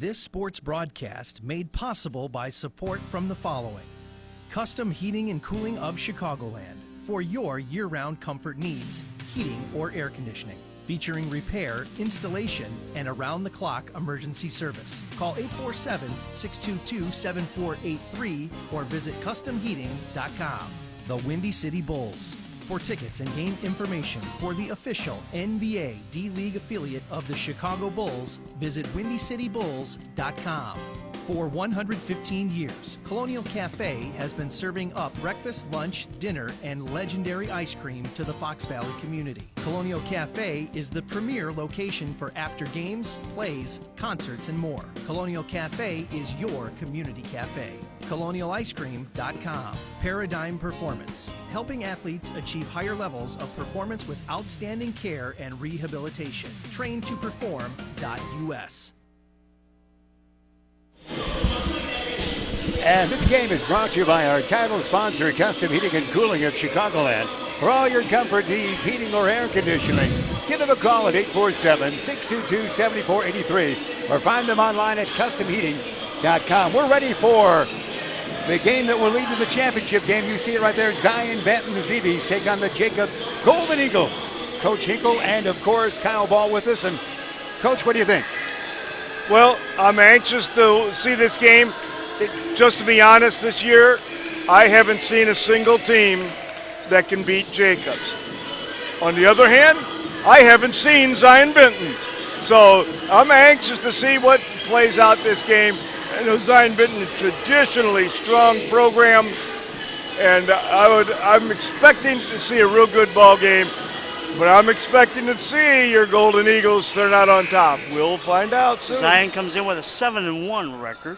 This sports broadcast made possible by support from the following. Custom Heating and Cooling of Chicagoland for your year-round comfort needs, heating or air conditioning. Featuring repair, installation, and around-the-clock emergency service. Call 847-622-7483 or visit customheating.com. The Windy City Bulls. For tickets and game information for the official NBA D-League affiliate of the Chicago Bulls, visit windycitybulls.com. For 115 years, Colonial Cafe has been serving up breakfast, lunch, dinner, and legendary ice cream to the Fox Valley community. Colonial Cafe is the premier location for after games, plays, concerts, and more. Colonial Cafe is your community cafe. ColonialIceCream.com. Paradigm Performance, helping athletes achieve higher levels of performance with outstanding care and rehabilitation. TrainToPerform.us. And this game is brought to you by our title sponsor, Custom Heating and Cooling of Chicagoland. For all your comfort needs, heating or air conditioning, give them a call at 847-622-7483 or find them online at customheating.com. We're ready for the game that will lead to the championship game. You see it right there. Zion-Benton, the ZBs, take on the Jacobs Golden Eagles. Coach Hinkle and, of course, Kyle Ball with us. And, Coach, what do you think? Well, I'm anxious to see this game. Just to be honest, this year, I haven't seen a single team that can beat Jacobs. On the other hand, I haven't seen Zion-Benton. So I'm anxious to see what plays out this game. I know Zion-Benton is a traditionally strong program, and I'm expecting to see a real good ball game. But I'm expecting to see your Golden Eagles turn out on top. We'll find out soon. Zion comes in with a 7-1 record,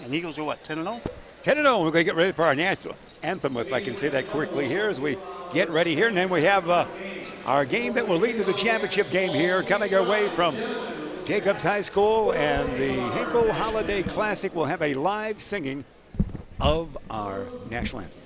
and Eagles are what, 10-0? 10-0. We're going to get ready for our national anthem, if I can say that quickly here, as we get ready here. And then we have our game that will lead to the championship game here, coming our way from Jacobs High School, and the Hinkle Holiday Classic will have a live singing of our national anthem.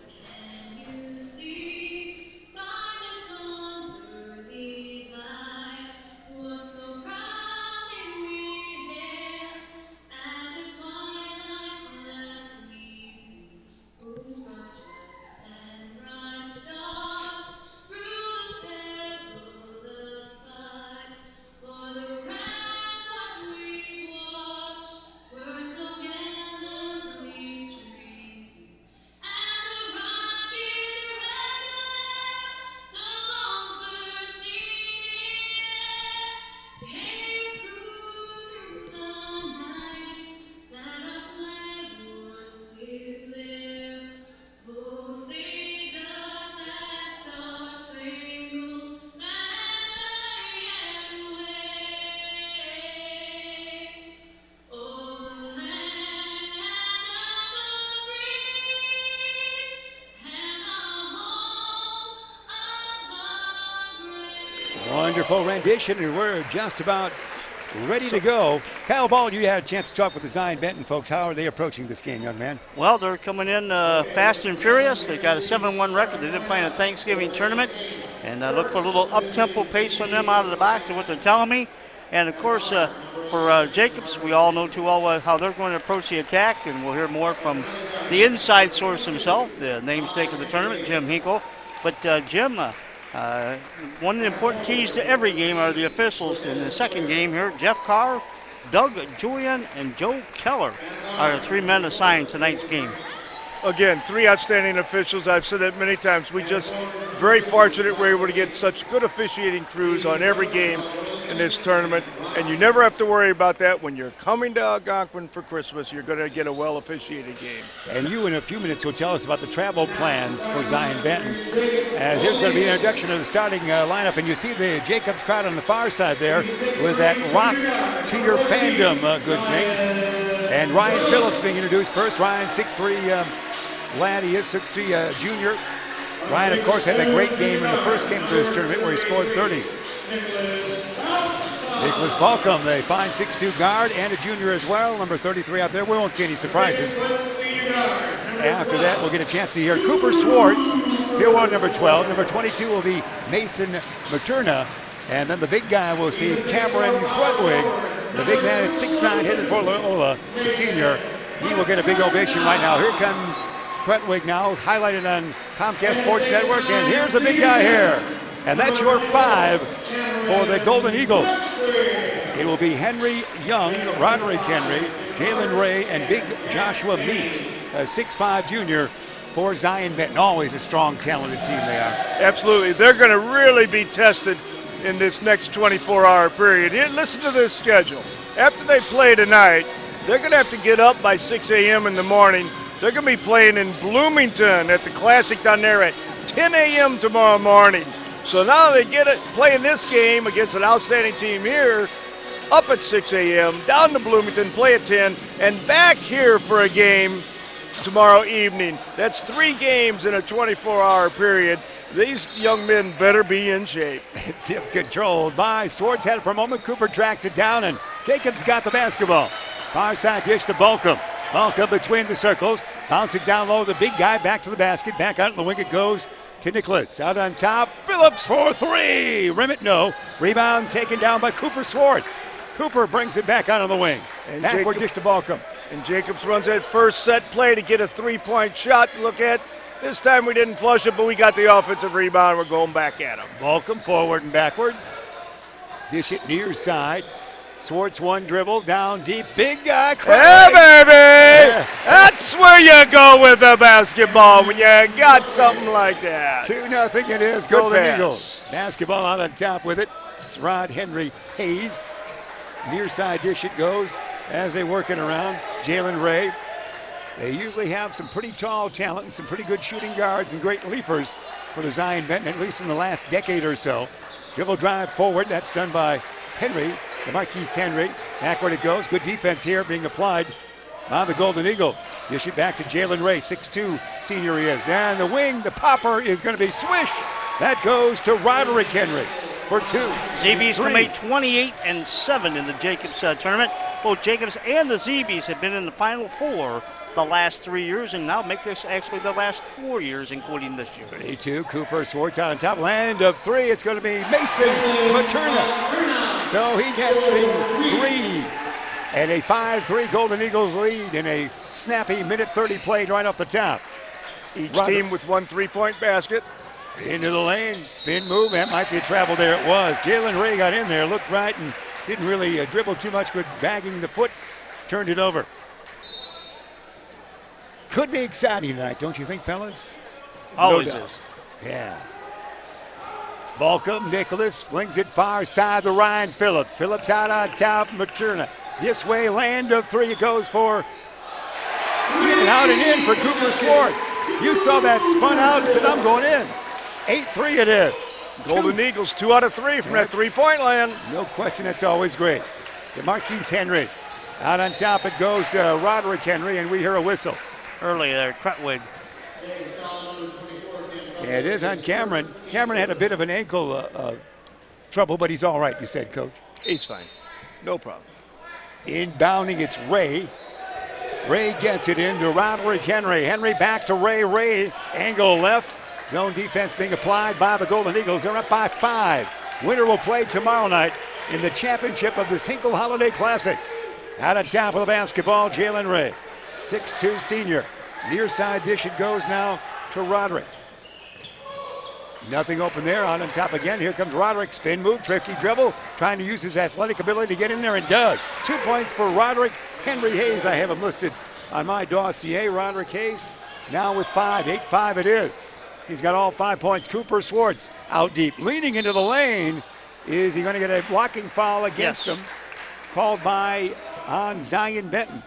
Wonderful rendition, and we're just about ready to go. Kyle Ball, you had a chance to talk with the Zion-Benton folks. How are they approaching this game, young man? Well, they're coming in fast and furious. They got a 7-1 record. They didn't play in a Thanksgiving tournament, and look for a little up-tempo pace on them out of the box is what they're telling me. And, of course, for Jacobs, we all know too well how they're going to approach the attack, and we'll hear more from the inside source himself, the namesake of the tournament, Jim Hinkle. But, Jim, one of the important keys to every game are the officials. In the second game here, Jeff Carr, Doug Julian, and Joe Keller are the three men assigned tonight's game. Again, three outstanding officials. I've said that many times. We just very fortunate we're able to get such good officiating crews on every game in this tournament, and you never have to worry about that when you're coming to Algonquin for Christmas. You're going to get a well-officiated game. And you, in a few minutes, will tell us about the travel plans for Zion-Benton. As here's going to be an introduction of the starting lineup, and you see the Jacobs crowd on the far side there with that rock to your fandom, good thing. And Ryan Phillips being introduced first. Ryan, 6'3", lad, he is 6'3", junior. Ryan, of course, had a great game in the first game of this tournament where he scored 30. Nicholas Balcom, the fine 6'2" guard, and a junior as well, number 33 out there. We won't see any surprises. After that, we'll get a chance to hear Cooper Swartz, field one, number 12. Number 22 will be Mason Materna. And then the big guy will see Cameron Krudwig. The big man at 6'9", hitting for Loyola, the senior. He will get a big ovation right now. Here comes Krutwig now, highlighted on Comcast Sports Network, and here's a big guy here. And that's your 5 for the Golden Eagles. It will be Henry Young, Roderick Henry, Jalen Ray, and big Joshua Meeks, a 6'5" junior for Zion-Benton. Always a strong, talented team they are. Absolutely. They're going to really be tested in this next 24-hour period. Here, listen to this schedule. After they play tonight, they're going to have to get up by 6 a.m. in the morning. They're going to be playing in Bloomington at the Classic down there at 10 a.m. tomorrow morning. So now they get it playing this game against an outstanding team here, up at 6 a.m., down to Bloomington, play at 10, and back here for a game tomorrow evening. That's 3 games in a 24-hour period. These young men better be in shape. Tip controlled by Swartz. Had it for a moment. Cooper tracks it down, and Jacobs got the basketball. Far side dish to Balcom. Balcom between the circles. Bounce it down low. The big guy back to the basket. Back out in the wing it goes to Nicholas. Out on top. Phillips for 3. Rim it, no. Rebound taken down by Cooper Swartz. Cooper brings it back out on the wing. And backward dish to Balcom. And Jacobs runs that first set play to get a 3-point shot to look at. This time we didn't flush it, but we got the offensive rebound. We're going back at him. Balcom forward and backwards. Dish it near side. Swartz one dribble down deep. Big guy. Hey, baby! Yeah. That's where you go with the basketball when you got something like that. 2-0 it is. Golden Eagles. Basketball out on top with it. It's Rod Henry Hayes. Near side dish it goes as they work it around. Jalen Ray. They usually have some pretty tall talent and some pretty good shooting guards and great leapers for the Zion-Benton, at least in the last decade or so. Dribble drive forward. That's done by Henry, the Marquise Henry. Backward it goes. Good defense here being applied by the Golden Eagles. Dish it back to Jalen Ray, 6'2" senior he is. And the wing, the popper is going to be swish. That goes to Roderick Henry for 2. ZBs come 28-7 in the Jacobs tournament. Both Jacobs and the ZBs have been in the Final Four the last 3 years, and now make this actually the last 4 years, including this year. 22, Cooper Swartz on top. Land of 3. It's going to be Mason Materna. So he gets the 3. And a 5-3 Golden Eagles lead in a snappy minute 30 play right off the top. Each team with 1 3-point basket. Into the lane, spin move. That might be a travel there. It was. Jalen Ray got in there, looked right, and didn't really dribble too much, but bagging the foot, turned it over. Could be exciting tonight, don't you think, fellas? Always No doubt. is. Yeah. Balcom, Nicholas flings it far side to Ryan Phillips. Phillips out on top, Materna. This way, land of 3. It goes for in and out and in for Cooper Swartz. You saw that spun out and said, I'm going in. 8-3 it is. Golden Eagles 2 out of 3 from that 3-point land. No question, that's always great. The Marquise Henry. Out on top it goes to Roderick Henry, and we hear a whistle. Early there, Krutwig. Yeah, it is on Cameron. Cameron had a bit of an ankle trouble, but he's all right, you said, Coach. He's fine. No problem. Inbounding, it's Ray. Ray gets it into Roderick Henry. Henry back to Ray. Ray, angle left. Zone defense being applied by the Golden Eagles. They're up by 5. Winner will play tomorrow night in the championship of this Hinkle Holiday Classic. Out on top of the basketball, Jalen Ray. 6'2" senior. Near side dish it goes now to Roderick. Nothing open there. Out on top again. Here comes Roderick. Spin move, tricky dribble. Trying to use his athletic ability to get in there, and does. 2 points for Roderick Henry Hayes. I have him listed on my dossier. Roderick Hayes now with 5. 8-5 it is. He's got all 5 points. Cooper Swartz out deep. Leaning into the lane. Is he going to get a blocking foul against him? Called by on Zion-Benton.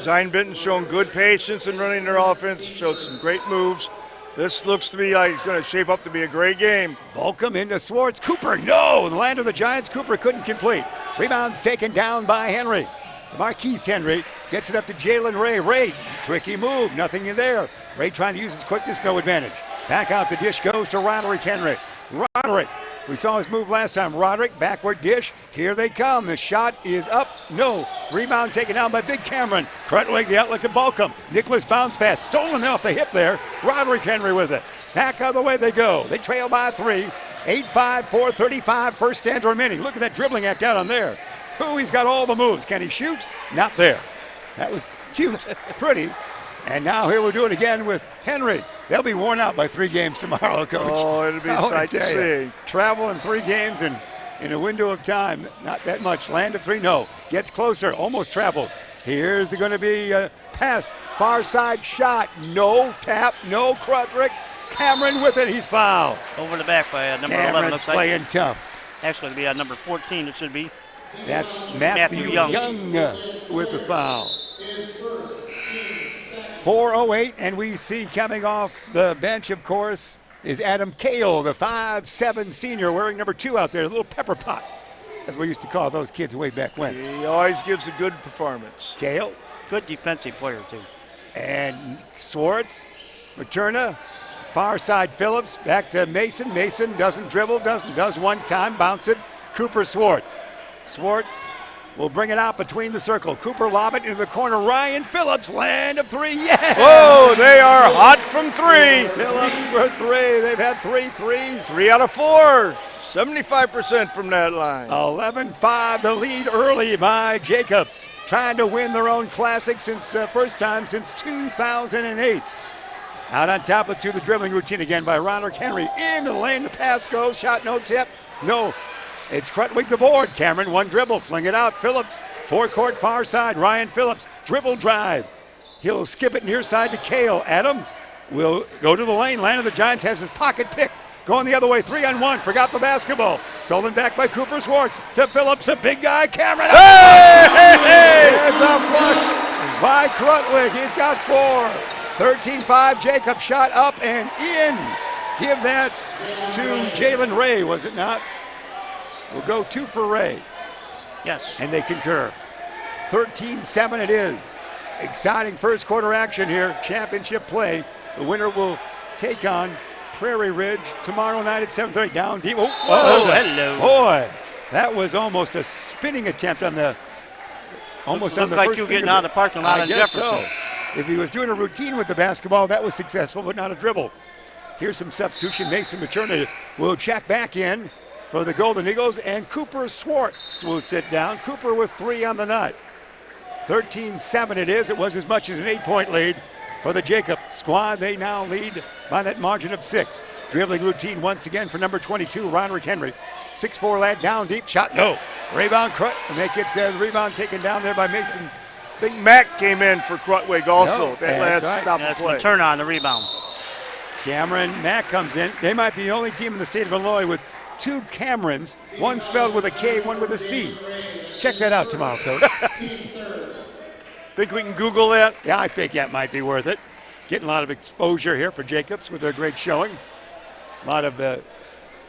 Zion-Benton showing good patience in running their offense. Showed some great moves. This looks to me like it's going to shape up to be a great game. Balcom into Swartz. Cooper, no! In the land of the Giants, Cooper couldn't complete. Rebound's taken down by Henry. Marquise Henry gets it up to Jalen Ray. Ray, tricky move, nothing in there. Ray trying to use his quickness, no advantage. Back out the dish goes to Roderick Henry. Roderick, we saw his move last time. Roderick, backward dish. Here they come. The shot is up. No. Rebound taken down by Big Cameron. Krutwig, the outlet to Balcom. Nicholas bounce pass. Stolen off the hip there. Roderick Henry with it. Back out of the way they go. They trail by 3. 8-5, 4:35. First stanza remaining. Look at that dribbling act out on there. Ooh, he's got all the moves. Can he shoot? Not there. That was cute, pretty. And now here we'll do it again with Henry. They'll be worn out by 3 games tomorrow, Coach. Oh, it'll be a sight to see. Travel in 3 games and in a window of time, not that much. Land of 3, no. Gets closer, almost travels. Here's going to be a pass. Far side shot. No tap, no Krudrick. Cameron with it, he's fouled. Over the back by number 11, Cameron's looks like. playing tough. Actually, it'll be number 14, it should be. That's Matthew Young with the foul. 4:08, and we see coming off the bench, of course, is Adam Kale, the 5'7" senior, wearing number 2 out there, a little pepper pot, as we used to call those kids way back when. He always gives a good performance. Kale. Good defensive player, too. And Swartz, Materna, far side Phillips, back to Mason. Mason doesn't dribble, does one time, bounce it. Cooper Swartz. Swartz will bring it out between the circle. Cooper lob it into the corner. Ryan Phillips, land of 3, yeah! Oh, they are hot from 3. Phillips for 3. They've had 3 threes. 3 out of 4. 75% from that line. 11-5, the lead early by Jacobs. Trying to win their own classic since first time since 2008. Out on top, let's do the dribbling routine again by Roderick Henry. Into the lane, the pass goes, shot no tip. No, it's Krutwig the board. Cameron, one dribble, fling it out. Phillips, forecourt far side. Ryan Phillips, dribble drive. He'll skip it near side to Kale. Adam will go to the lane. Land of the Giants has his pocket pick. Going the other way, 3-on-1, forgot the basketball. Stolen back by Cooper Swartz to Phillips, a big guy, Cameron. Hey! It's a flush by Krutwig. He's got 4. 13-5, Jacob shot up and in. Give that to Jalen Ray, was it not? We'll go 2 for Ray. Yes. And they concur. 13-7 it is. Exciting first quarter action here, championship play. The winner will take on Prairie Ridge tomorrow night at 7:30. Down deep. Oh, hello. Boy, that was almost a spinning attempt on the Looked on the like first you were getting finger. out of the parking lot I on guess Jefferson. so. If he was doing a routine with the basketball, that was successful, but not a dribble. Here's some substitution. Mason Materna will check back in for the Golden Eagles, and Cooper Swartz will sit down. Cooper with 3 on the night. 13-7 it is. It was as much as an 8-point lead for the Jacob squad. They now lead by that margin of 6. Dribbling routine once again for number 22, Roderick Henry. 6'4" lad, down deep, shot no. Rebound, make it the rebound taken down there by Mason. I think Mack came in for Krutwig also. No, that last right. stop That's of play. Turn on the rebound. Cameron Mack comes in. They might be the only team in the state of Illinois with 2 Camerons, one spelled with a K, one with a C. Check that out tomorrow, Coach. Think we can Google that? Yeah, I think that might be worth it. Getting a lot of exposure here for Jacobs with their great showing. A lot of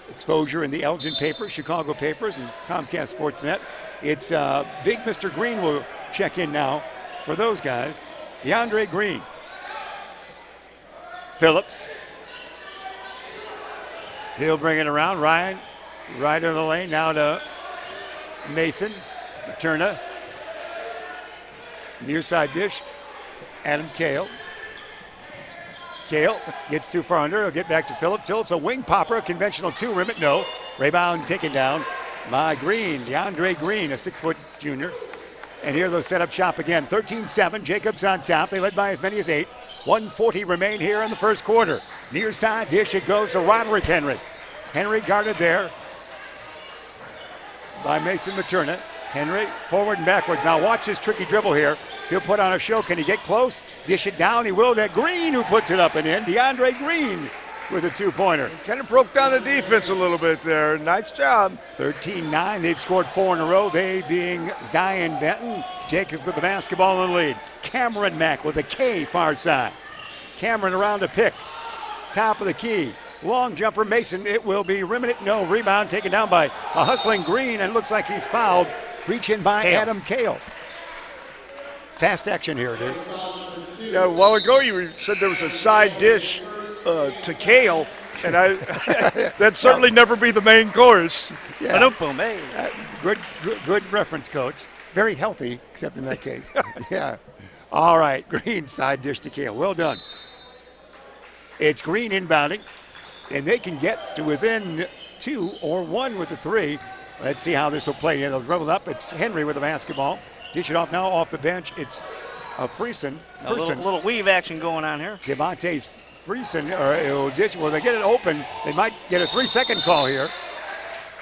exposure in the Elgin papers, Chicago papers, and Comcast Sportsnet. It's big Mr. Green will check in now for those guys. DeAndre Green. Phillips. He'll bring it around. Ryan, right in the lane. Now to Mason. Materna. Near side dish. Adam Kale. Kale gets too far under. He'll get back to Phillips. Phillips, a wing popper, a conventional 2 rim it. No. Rebound taken down by Green. DeAndre Green, a 6-foot junior. And here they'll set up shop again. 13-7. Jacobs on top. They led by as many as 8. 1:40 remain here in the first quarter. Near side dish. It goes to Roderick Henry. Henry guarded there by Mason Materna. Henry forward and backwards. Now watch this tricky dribble here. He'll put on a show. Can he get close? Dish it down. He will. That Green who puts it up and in. DeAndre Green with a 2-pointer. Kind of broke down the defense a little bit there. Nice job. 13-9. They've scored 4 in a row. They being Zion-Benton. Jacobs with the basketball in the lead. Cameron Mack with a K far side. Cameron around to pick. Top of the key. Long jumper Mason. It will be rimmed it. No. Rebound taken down by a hustling Green, and looks like he's fouled. Reach in by Kale. Adam Kale. Fast action here it is. Yeah, a while ago you said there was a side dish to Kale, and that'd certainly never be the main course. Yeah. Ba-dum-boom, hey. Good reference, Coach. Very healthy, except in that case. Yeah. All right, Green side dish to Kale. Well done. It's Green inbounding, and they can get to within 2 or 1 with the 3. Let's see how this will play. They'll dribble up. It's Henry with the basketball. Dish it off now off the bench. It's Friesen. A little weave action going on here. Devontae Friesen, well, they get it open. They might get a 3-second call here.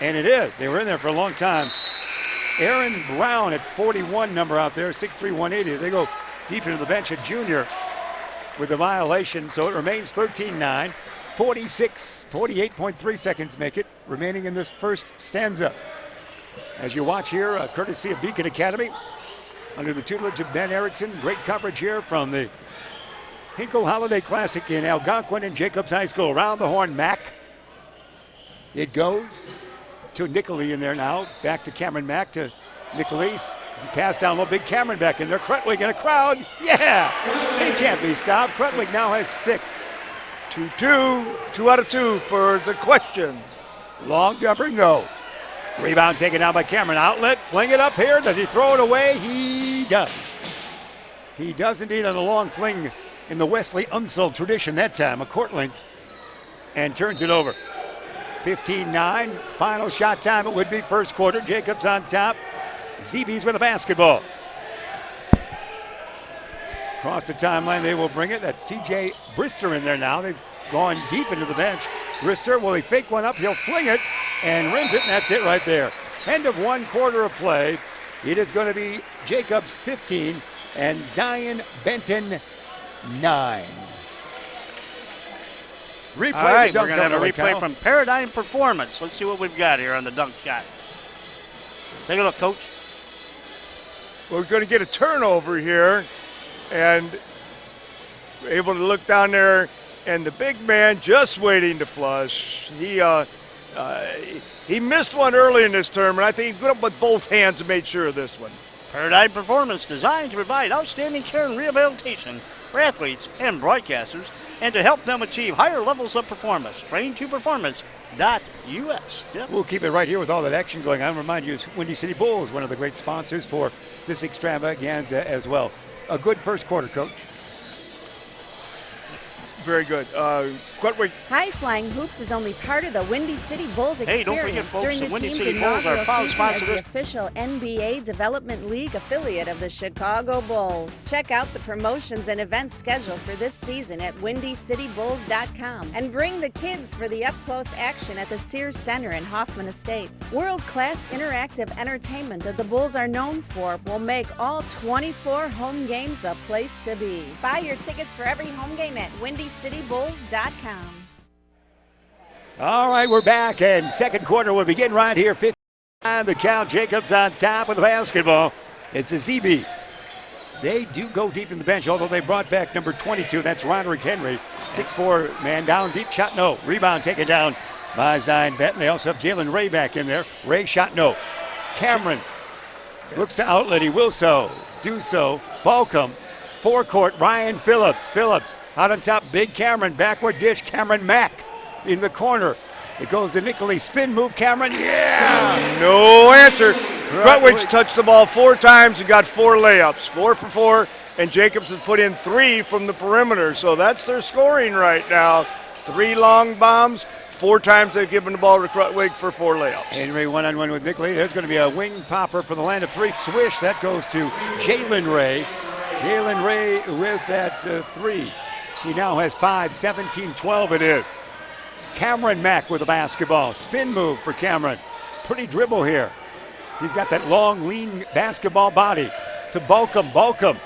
And it is. They were in there for a long time. Aaron Brown at 41 number out there, 6'3", 180. They go deep into the bench, a junior with the violation. So it remains 13-9. 48.3 seconds make it remaining in this first stanza. As you watch here, courtesy of Beacon Academy, under the tutelage of Ben Erickson. Great coverage here from the Hinkle Holiday Classic in Algonquin and Jacobs High School. Around the horn, Mack. It goes to Nickley in there now. Back to Cameron Mack to Nickley. Pass down low, big Cameron back in there. Krutwig in a crowd. Yeah, he can't be stopped. Krutwig now has 6. 2-2, 2 out of 2 for the question. Long jumper, no. Rebound taken down by Cameron. Outlet, fling it up here. Does he throw it away? He does. He does indeed on a long fling in the Wesley Unseld tradition that time, a court length, and turns it over. 15-9, final shot time. It would be first quarter. Jacobs on top. ZB's with the basketball. Across the timeline, they will bring it. That's TJ Brister in there now. They've gone deep into the bench. Brister, will he fake one up? He'll fling it and rims it, and that's it right there. End of 1 quarter of play. It is going to be Jacobs 15 and Zion-Benton 9. Replay. All right, we're going to have a replay from Paradigm Performance. Let's see what we've got here on the dunk shot. Take a look, Coach. We're going to get a turnover here, and able to look down there, and the big man just waiting to flush. He missed one early in this tournament. I think he put up with both hands and made sure of this one. Paradigm Performance, designed to provide outstanding care and rehabilitation for athletes and broadcasters, and to help them achieve higher levels of performance. Traintoperformance.us. Yep. We'll keep it right here with all that action going on. Remind you, Windy City Bulls, one of the great sponsors for this extravaganza as well. A good first quarter, Coach. Very good. Krutwig. High Flying Hoops is only part of the Windy City Bulls Hey, experience don't forget, folks, during the the Windy team's City Bulls are inaugural proud season sponsor as the official NBA Development League affiliate of the Chicago Bulls. Check out the promotions and events schedule for this season at WindyCityBulls.com and bring the kids for the up-close action at the Sears Center in Hoffman Estates. World-class interactive entertainment that the Bulls are known for will make all 24 home games a place to be. Buy your tickets for every home game at WindyCityBulls.com. All right, we're back, and second quarter will begin right here. 15 the count. Jacobs on top with the basketball. It's the ZBs. They do go deep in the bench, although they brought back number 22. That's Roderick Henry. 6'4" man down, deep shot, no. Rebound taken down by Zion-Benton. They also have Jalen Ray back in there. Ray shot, no. Cameron looks to outlet. He will do so. Balcom, forecourt, Ryan Phillips. Phillips out on top, big Cameron, backward dish, Cameron Mack in the corner. It goes to Nickley, spin move, Cameron, yeah! No answer. Krutwig's touched the ball 4 times and got 4 layups, 4 for 4, and Jacobs has put in 3 from the perimeter, so that's their scoring right now. 3 long bombs, 4 times they've given the ball to Krutwig for 4 layups. Henry one-on-one with Nickley. There's going to be a wing popper for the land of 3. Swish, that goes to Jalen Ray. Jalen Ray with that 3. He now has 5, 17-12 it is. Cameron Mack with the basketball. Spin move for Cameron. Pretty dribble here. He's got that long, lean basketball body to Balcom. Balcom,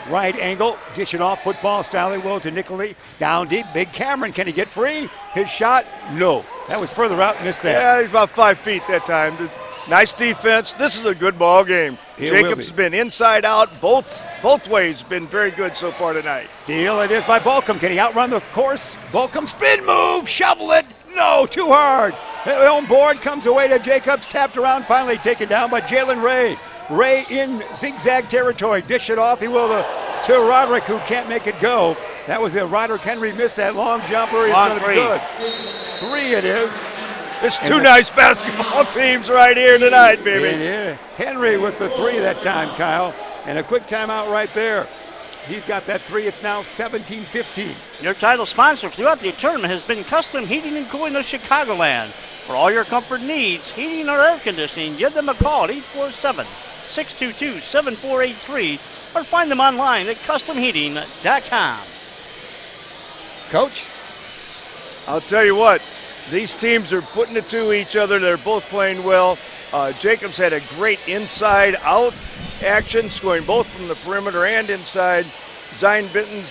right angle, dish it off, football style he will to Nickley. Down deep, big Cameron. Can he get free? His shot? No. That was further out, missed that. Yeah, he's about 5 feet that time. Nice defense. This is a good ball game. Jacobs has been inside out, both ways, been very good so far tonight. Steal it is by Balcom. Can he outrun the course? Balcom spin move, shovel it. No, too hard. The own board comes away to Jacobs, tapped around, finally taken down by Jalen Ray. Ray in zigzag territory, dish it off. He will to Roderick, who can't make it go. That was it. Roderick Henry missed that long jumper. He's going to be good. 3 it is. It's 2 nice basketball teams right here tonight, baby. Yeah. Henry with the 3 that time, Kyle. And a quick timeout right there. He's got that 3. It's now 17-15. Your title sponsor throughout the tournament has been Custom Heating and Cooling of Chicagoland. For all your comfort needs, heating or air conditioning, give them a call at 847-622-7483 or find them online at customheating.com. Coach? I'll tell you what, these teams are putting it to each other. They're both playing well. Jacobs had a great inside-out action, scoring both from the perimeter and inside. Zion-Benton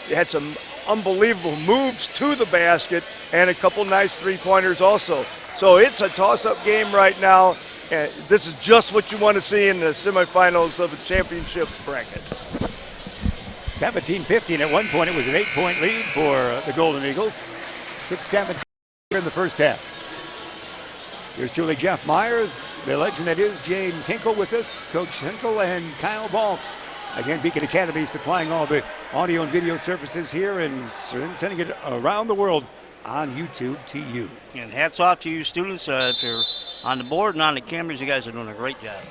had some unbelievable moves to the basket and a couple nice three-pointers also. So it's a toss-up game right now. And this is just what you want to see in the semifinals of the championship bracket. 17-15. At one point, it was an 8-point lead for the Golden Eagles. 6-17 in the first half. Here's truly Jeff Myers, the legend that is James Hinkle with us, Coach Hinkle and Kyle Balk. Again, Beacon Academy supplying all the audio and video services here and sending it around the world on YouTube to you. And hats off to you students. If you're on the board and on the cameras, you guys are doing a great job.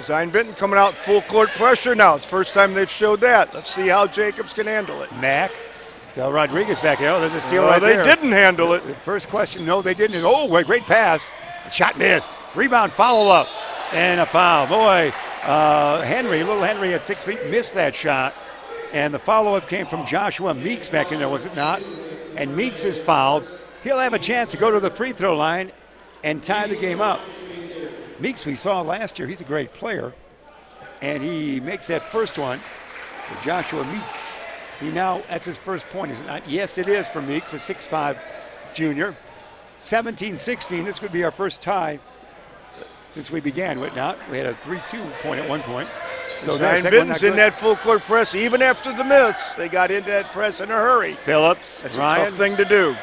Zion-Benton coming out full court pressure now. It's the first time they've showed that. Let's see how Jacobs can handle it. Mack. So Rodriguez back there. Oh, there's a steal They there. didn't handle it. The first question, no, they didn't. Oh, great pass. Shot missed. Rebound, follow-up, and a foul. Boy, little Henry at 6 feet missed that shot. And the follow-up came from Joshua Meeks back in there, was it not? And Meeks is fouled. He'll have a chance to go to the free throw line and tie the game up. Meeks, we saw last year, he's a great player. And he makes that first one for Joshua Meeks. That's his first point, is it not? Yes, it is for Meeks, a 6'5 junior. 17-16, this could be our first tie since we began, would not? We had a 3-2 point at one point. So Zion-Benton's in that full court press, even after the miss. They got into that press in a hurry. Phillips, That's Ryan. a tough thing to do.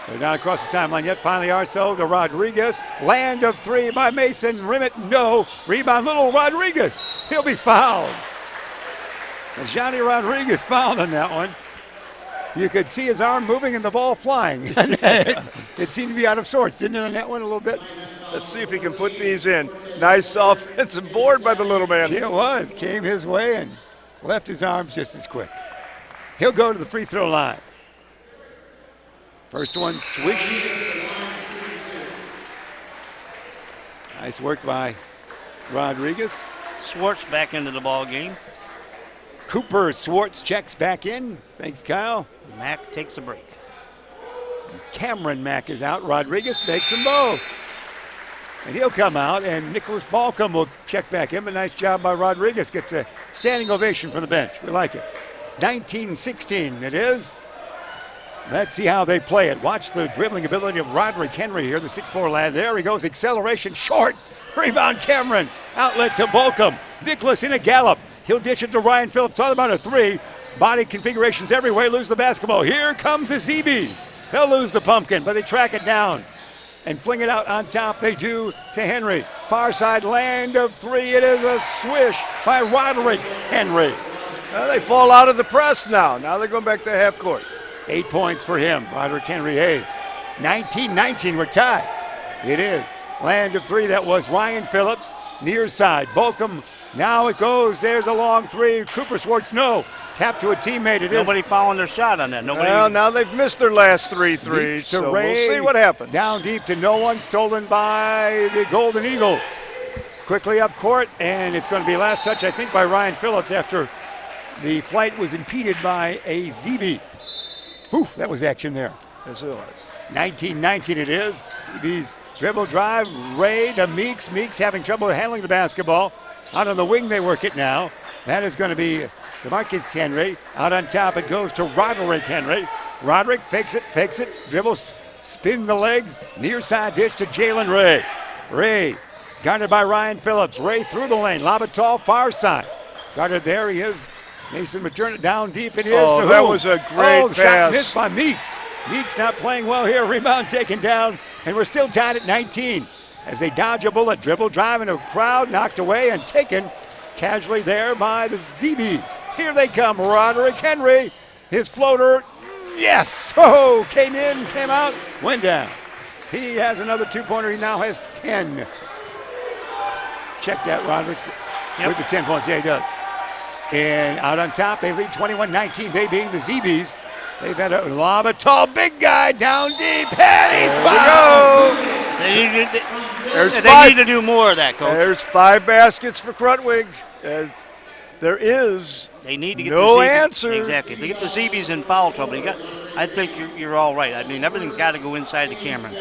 They're not across the timeline yet. Finally, Arceau to Rodriguez. Land of three by Mason. Rimmet, no. Rebound, little Rodriguez. He'll be fouled. And Johnny Rodriguez fouled on that one. You could see his arm moving and the ball flying. It seemed to be out of sorts, didn't it, on that one a little bit? Let's see if he can put these in. Nice offensive board by the little man. It was. Came his way and left his arms just as quick. He'll go to the free throw line. First one, swish. Nice work by Rodriguez. Swartz back into the ball game. Cooper Swartz checks back in. Thanks, Kyle. Mack takes a break. Cameron Mack is out. Rodriguez makes them both. And he'll come out, and Nicholas Balcom will check back in. A nice job by Rodriguez. Gets a standing ovation from the bench. We like it. 19-16 it is. Let's see how they play it. Watch the dribbling ability of Roderick Henry here, the 6'4 lad. There he goes. Acceleration short. Rebound Cameron. Outlet to Balcom. Nicholas in a gallop. He'll dish it to Ryan Phillips. All about a three. Body configurations everywhere. Lose the basketball. Here comes the ZBs. They'll lose the pumpkin, but they track it down and fling it out on top. They do to Henry. Far side, land of three. It is a swish by Roderick Henry. They fall out of the press now. Now they're going back to half court. 8 points for him, Roderick Henry Hayes. 19-19, we're tied. It is. Land of three, that was Ryan Phillips. Near side, Balcom. Now it goes. There's a long three. Cooper Swartz, no. Tap to a teammate. Nobody following their shot on that. Nobody. Well, now they've missed their last three threes, so we'll see what happens. Down deep to no one, stolen by the Golden Eagles. Quickly up court, and it's going to be last touch, I think, by Ryan Phillips after the flight was impeded by a ZB. Whew, that was action there. Yes, it was. 19-19 it is. ZB's dribble drive, Ray to Meeks. Meeks having trouble handling the basketball. Out on the wing they work it now. That is going to be DeMarcus Henry. Out on top it goes to Roderick Henry. Roderick fakes it, dribbles, spin the legs. Near side dish to Jalen Ray. Ray guarded by Ryan Phillips. Ray through the lane, lob it tall, far side. Guarded there he is. Mason return it down deep. It is to that whom? was a great pass. Shot missed by Meeks. Meeks not playing well here. Rebound taken down, and we're still tied at 19 as they dodge a bullet. Dribble, drive into a crowd, knocked away and taken casually there by the ZBs. Here they come. Roderick Henry, his floater, yes! Oh, came in, came out, went down. He has another two-pointer. He now has 10. Check that, Roderick, with the 10 points. Yeah, he does. And out on top, they lead 21-19, they being the ZBs. They've had a lob, a tall, big guy down deep, and he's fouled. They need to do more of that, Coach. There's 5 baskets for Krutwig. There is They need to get no the answer. Exactly. To get the ZBs in foul trouble. I think you're all right. I mean, everything's got to go inside the Cameron.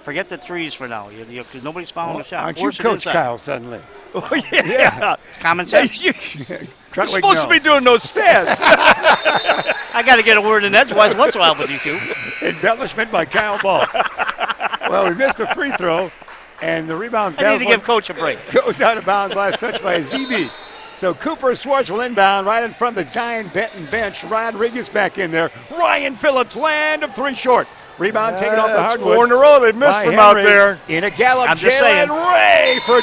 Forget the threes for now, because nobody's fouling the shot. Aren't Force you it Coach inside. Kyle suddenly? Oh, yeah. It's common sense. You're Krutwig, supposed to be doing those stats. I got to get a word in edgewise once in a while with you two. Embellishment by Kyle Ball. Well, we missed a free throw, and the rebound I need to give Coach a break. goes out of bounds. Last touch by ZB. So Cooper Schwartz will inbound right in front of the Zion-Benton bench. Rodriguez back in there. Ryan Phillips, land of 3 short. Rebound taken off the That's hardwood. 4 in a row. They missed by from out Henry. there. In a gallop, I'm just saying. Jalen Ray for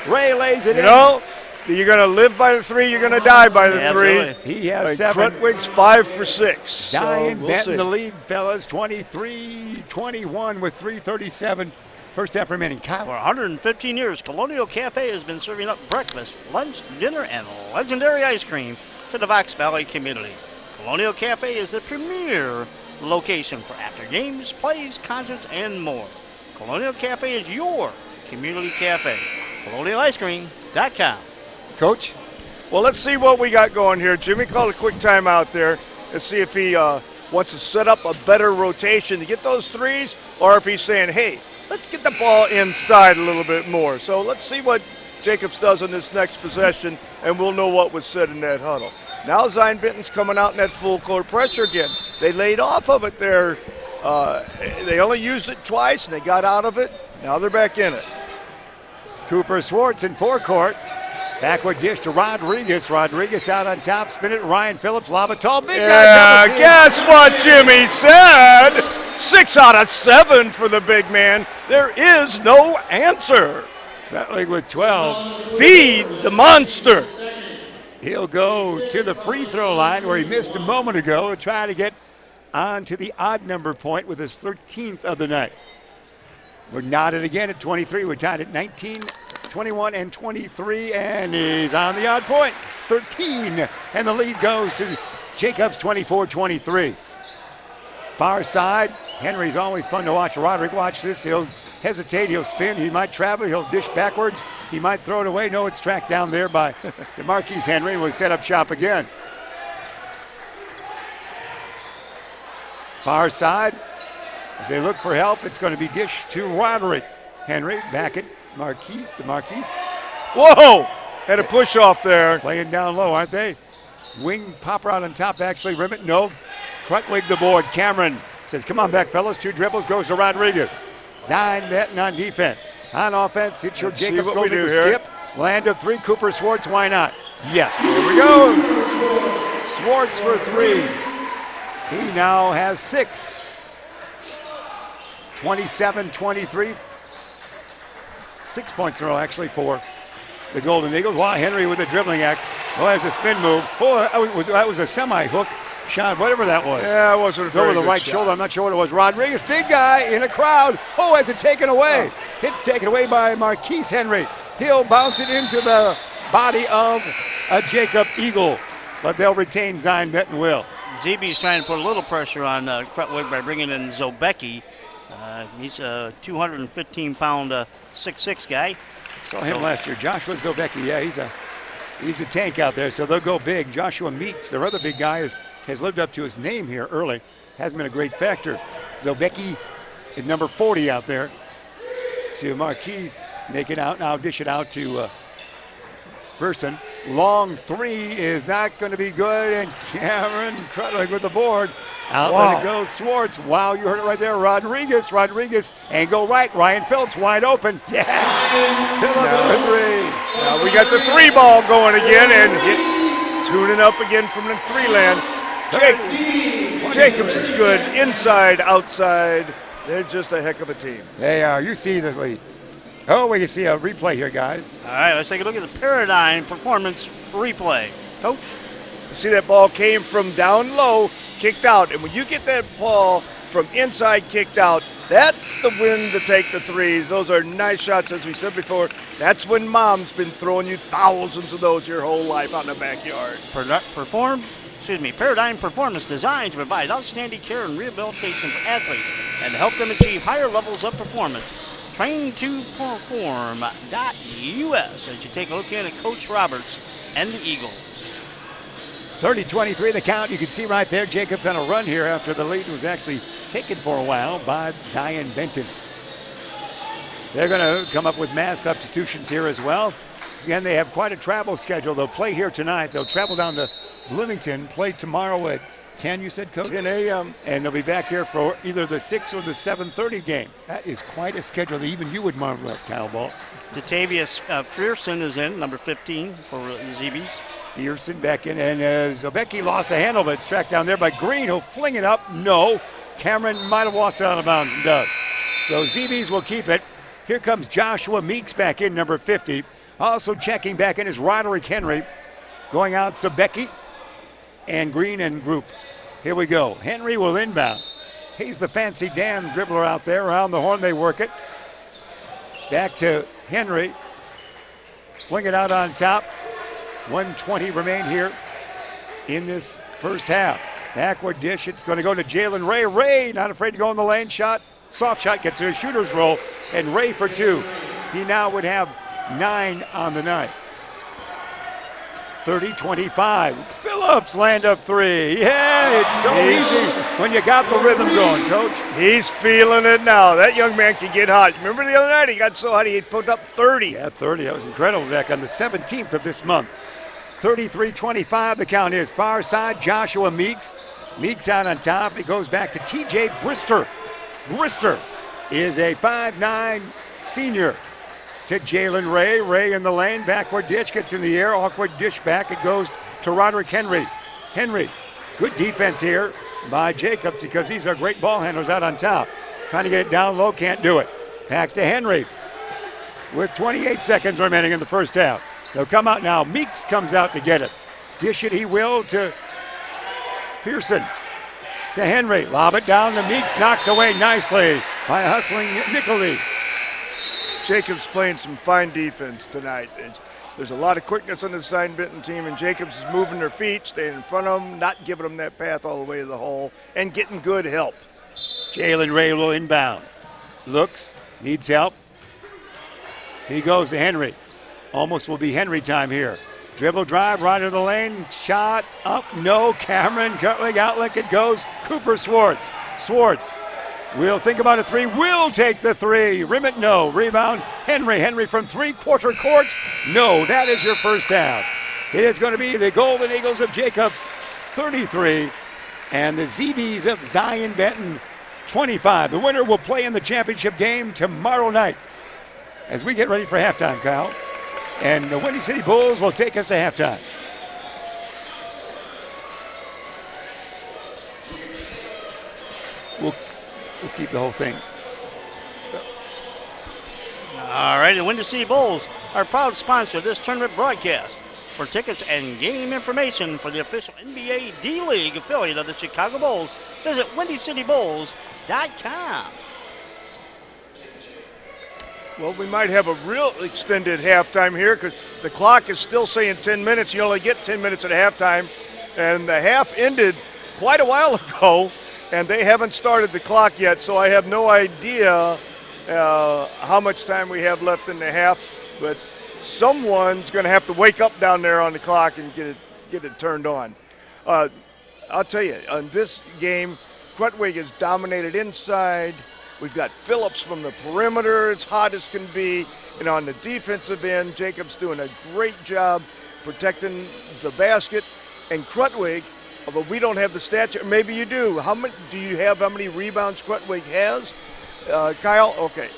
2. Ray lays it You in. know, you're going to live by the 3. You're going to die by the 3. Absolutely. He has 7. Krutwig's 5 for 6. So Zion-Benton we'll see. the lead, fellas. 23-21 with 3:37 first half remaining. Kyle. For 115 years, Colonial Cafe has been serving up breakfast, lunch, dinner, and legendary ice cream to the Fox Valley community. Colonial Cafe is the premier location for after games, plays, concerts, and more. Colonial Cafe is your community cafe. ColonialIceCream.com. Coach? Well, let's see what we got going here. Jimmy called a quick timeout there. Let's see if he wants to set up a better rotation to get those 3s, or if he's saying, hey, let's get the ball inside a little bit more. So let's see what Jacobs does on this next possession, and we'll know what was said in that huddle. Now Zion-Benton's coming out in that full court pressure again. They laid off of it there. They only used it twice, and they got out of it. Now they're back in it. Cooper Schwartz in forecourt. Backward dish to Rodriguez. Rodriguez out on top. Spin it. Ryan Phillips. Lob it tall. Big guy. Double team. Guess what Jimmy said? 6 out of 7 for the big man. There is no answer. Krutwig with 12. Feed the monster. He'll go to the free throw line where he missed a moment ago to try to get on to the odd number point with his 13th of the night. We're knotted again at 23. We're tied at 19, 21, and 23, and he's on the odd point, 13. And the lead goes to Jacobs, 24-23. Far side, Henry's always fun to watch. Roderick, watch this. He'll hesitate, he'll spin, he might travel, he'll dish backwards, he might throw it away. No, it's tracked down there by DeMarquise Henry, and will set up shop again. Far side, as they look for help, it's going to be dished to Roderick. Henry back at DeMarquise. Whoa! Had a push off there. Playing down low, aren't they? Wing popper out on top, actually rim it. No. Krutwig the board. Cameron says, come on back, fellas. 2 dribbles, goes to Rodriguez. Zion-Benton on defense. On offense, it's your Let's see Jacobs what we going do to here. skip. Land of 3, Cooper Schwartz, why not? Yes. Here we go. Schwartz for 3. He now has 6. 27-23. 6 points in a row, actually, for the Golden Eagles. Wow, Henry with a dribbling act. Oh, there's a spin move. Oh, that was a semi-hook shot, whatever that was. Yeah, it wasn't a It's over very the good right shot. shoulder. I'm not sure what it was. Rodriguez, big guy in a crowd. Oh, has it taken away. It's taken away by Marquise Henry. He'll bounce it into the body of a Jacob Eagle, but they'll retain. Zion-Benton will. ZB's trying to put a little pressure on Krutwig by bringing in Zobecki. He's a 215-pound 6'6" guy. Saw him last year. Joshua Zobecki, yeah, he's a tank out there, so they'll go big. Joshua Meeks, their other big guy, has lived up to his name here early. Hasn't been a great factor. Zobecki is number 40 out there. To Marquise, make it out, now dish it out to Ferson. Long 3 is not going to be good, and Cameron Krutwig with the board. Outlet it goes Schwartz. Wow, you heard it right there. Rodriguez, angle right. Ryan Phillips wide open. Yeah, Phillips for 3. Now we got the 3 ball going again, and tuning up again from the 3 land. Jacobs is good inside, outside. They're just a heck of a team. They are. You see the lead. Oh, we can see a replay here, guys. All right, let's take a look at the Paradigm Performance replay. Coach? You see that ball came from down low, kicked out. And when you get that ball from inside kicked out, that's the win to take the 3s. Those are nice shots, as we said before. That's when Mom's been throwing you thousands of those your whole life out in the backyard. Performed Paradigm Performance, designed to provide outstanding care and rehabilitation for athletes and to help them achieve higher levels of performance. Train2perform.us as you take a look in at Coach Roberts and the Eagles. 30-23 the count. You can see right there Jacobs on a run here after the lead was actually taken for a while by Zion-Benton. They're going to come up with mass substitutions here as well. Again, they have quite a travel schedule. They'll play here tonight. They'll travel down to Bloomington, play tomorrow at 10, you said, Coach? 10 a.m. And they'll be back here for either the 6 or the 7:30 game. That is quite a schedule that even you would marvel at, Kyle Ball. Datavius Frierson is in, number 15 for the ZBs. Pearson back in, and Zobecki lost the handle, but it's tracked down there by Green. He'll fling it up. No. Cameron might have lost it out of bounds and does. So ZBs will keep it. Here comes Joshua Meeks back in, number 50. Also checking back in is Roderick Henry. Going out Zobecki and Green and group. Here we go. Henry will inbound. He's the fancy Dan dribbler out there. Around the horn they work it. Back to Henry. Fling it out on top. 1:20 remain here in this first half. Backward dish. It's going to go to Jalen Ray. Ray not afraid to go in the lane. Shot. Soft shot gets to a shooter's roll. And Ray for 2. He now would have 9 on the night. 30-25. Phillips land up 3. Yeah, it's so easy when you got the rhythm going, Coach. He's feeling it now. That young man can get hot. Remember the other night he got so hot he put up 30. Yeah, 30. That was incredible back on the 17th of this month. 33-25 the count is. Far side, Joshua Meeks. Meeks out on top. He goes back to TJ Brister. Brister is a 5'9" senior. To Jalen Ray. Ray in the lane. Backward dish gets in the air. Awkward dish back. It goes to Roderick Henry. Henry. Good defense here by Jacobs because these are great ball handlers out on top. Trying to get it down low. Can't do it. Back to Henry with 28 seconds remaining in the first half. They'll come out now. Meeks comes out to get it. Dish it he will to Pearson. To Henry. Lob it down to Meeks. Knocked away nicely by a hustling Nickley. Jacobs playing some fine defense tonight. There's a lot of quickness on the Zion-Benton team, and Jacobs is moving their feet, staying in front of them, not giving them that path all the way to the hole, and getting good help. Jalen Ray will inbound. Looks, needs help. He goes to Henry. Almost will be Henry time here. Dribble drive, right in the lane, shot up, no. Cameron Cutling, outlet it goes. Cooper Swartz. Swartz will think about a 3, will take the 3. Rim it, no. Rebound, Henry. Henry from 3-quarter court. No, that is your first half. It is going to be the Golden Eagles of Jacobs 33 and the ZBs of Zion-Benton 25. The winner will play in the championship game tomorrow night as we get ready for halftime, Kyle. And the Windy City Bulls will take us to halftime. We'll keep the whole thing. All right, the Windy City Bulls are proud sponsor of this tournament broadcast. For tickets and game information for the official NBA D-League affiliate of the Chicago Bulls, visit WindyCityBulls.com. Well, we might have a real extended halftime here because the clock is still saying 10 minutes. You only get 10 minutes at halftime. And the half ended quite a while ago, and they haven't started the clock yet, so I have no idea how much time we have left in the half. But someone's going to have to wake up down there on the clock and get it turned on. I'll tell you, on this game, Krutwig is dominated inside. We've got Phillips from the perimeter, it's hot as can be. And on the defensive end, Jacobs doing a great job protecting the basket. And Krutwig, although we don't have the stats, maybe you do. How many do you have? How many rebounds Krutwig has? Kyle, okay.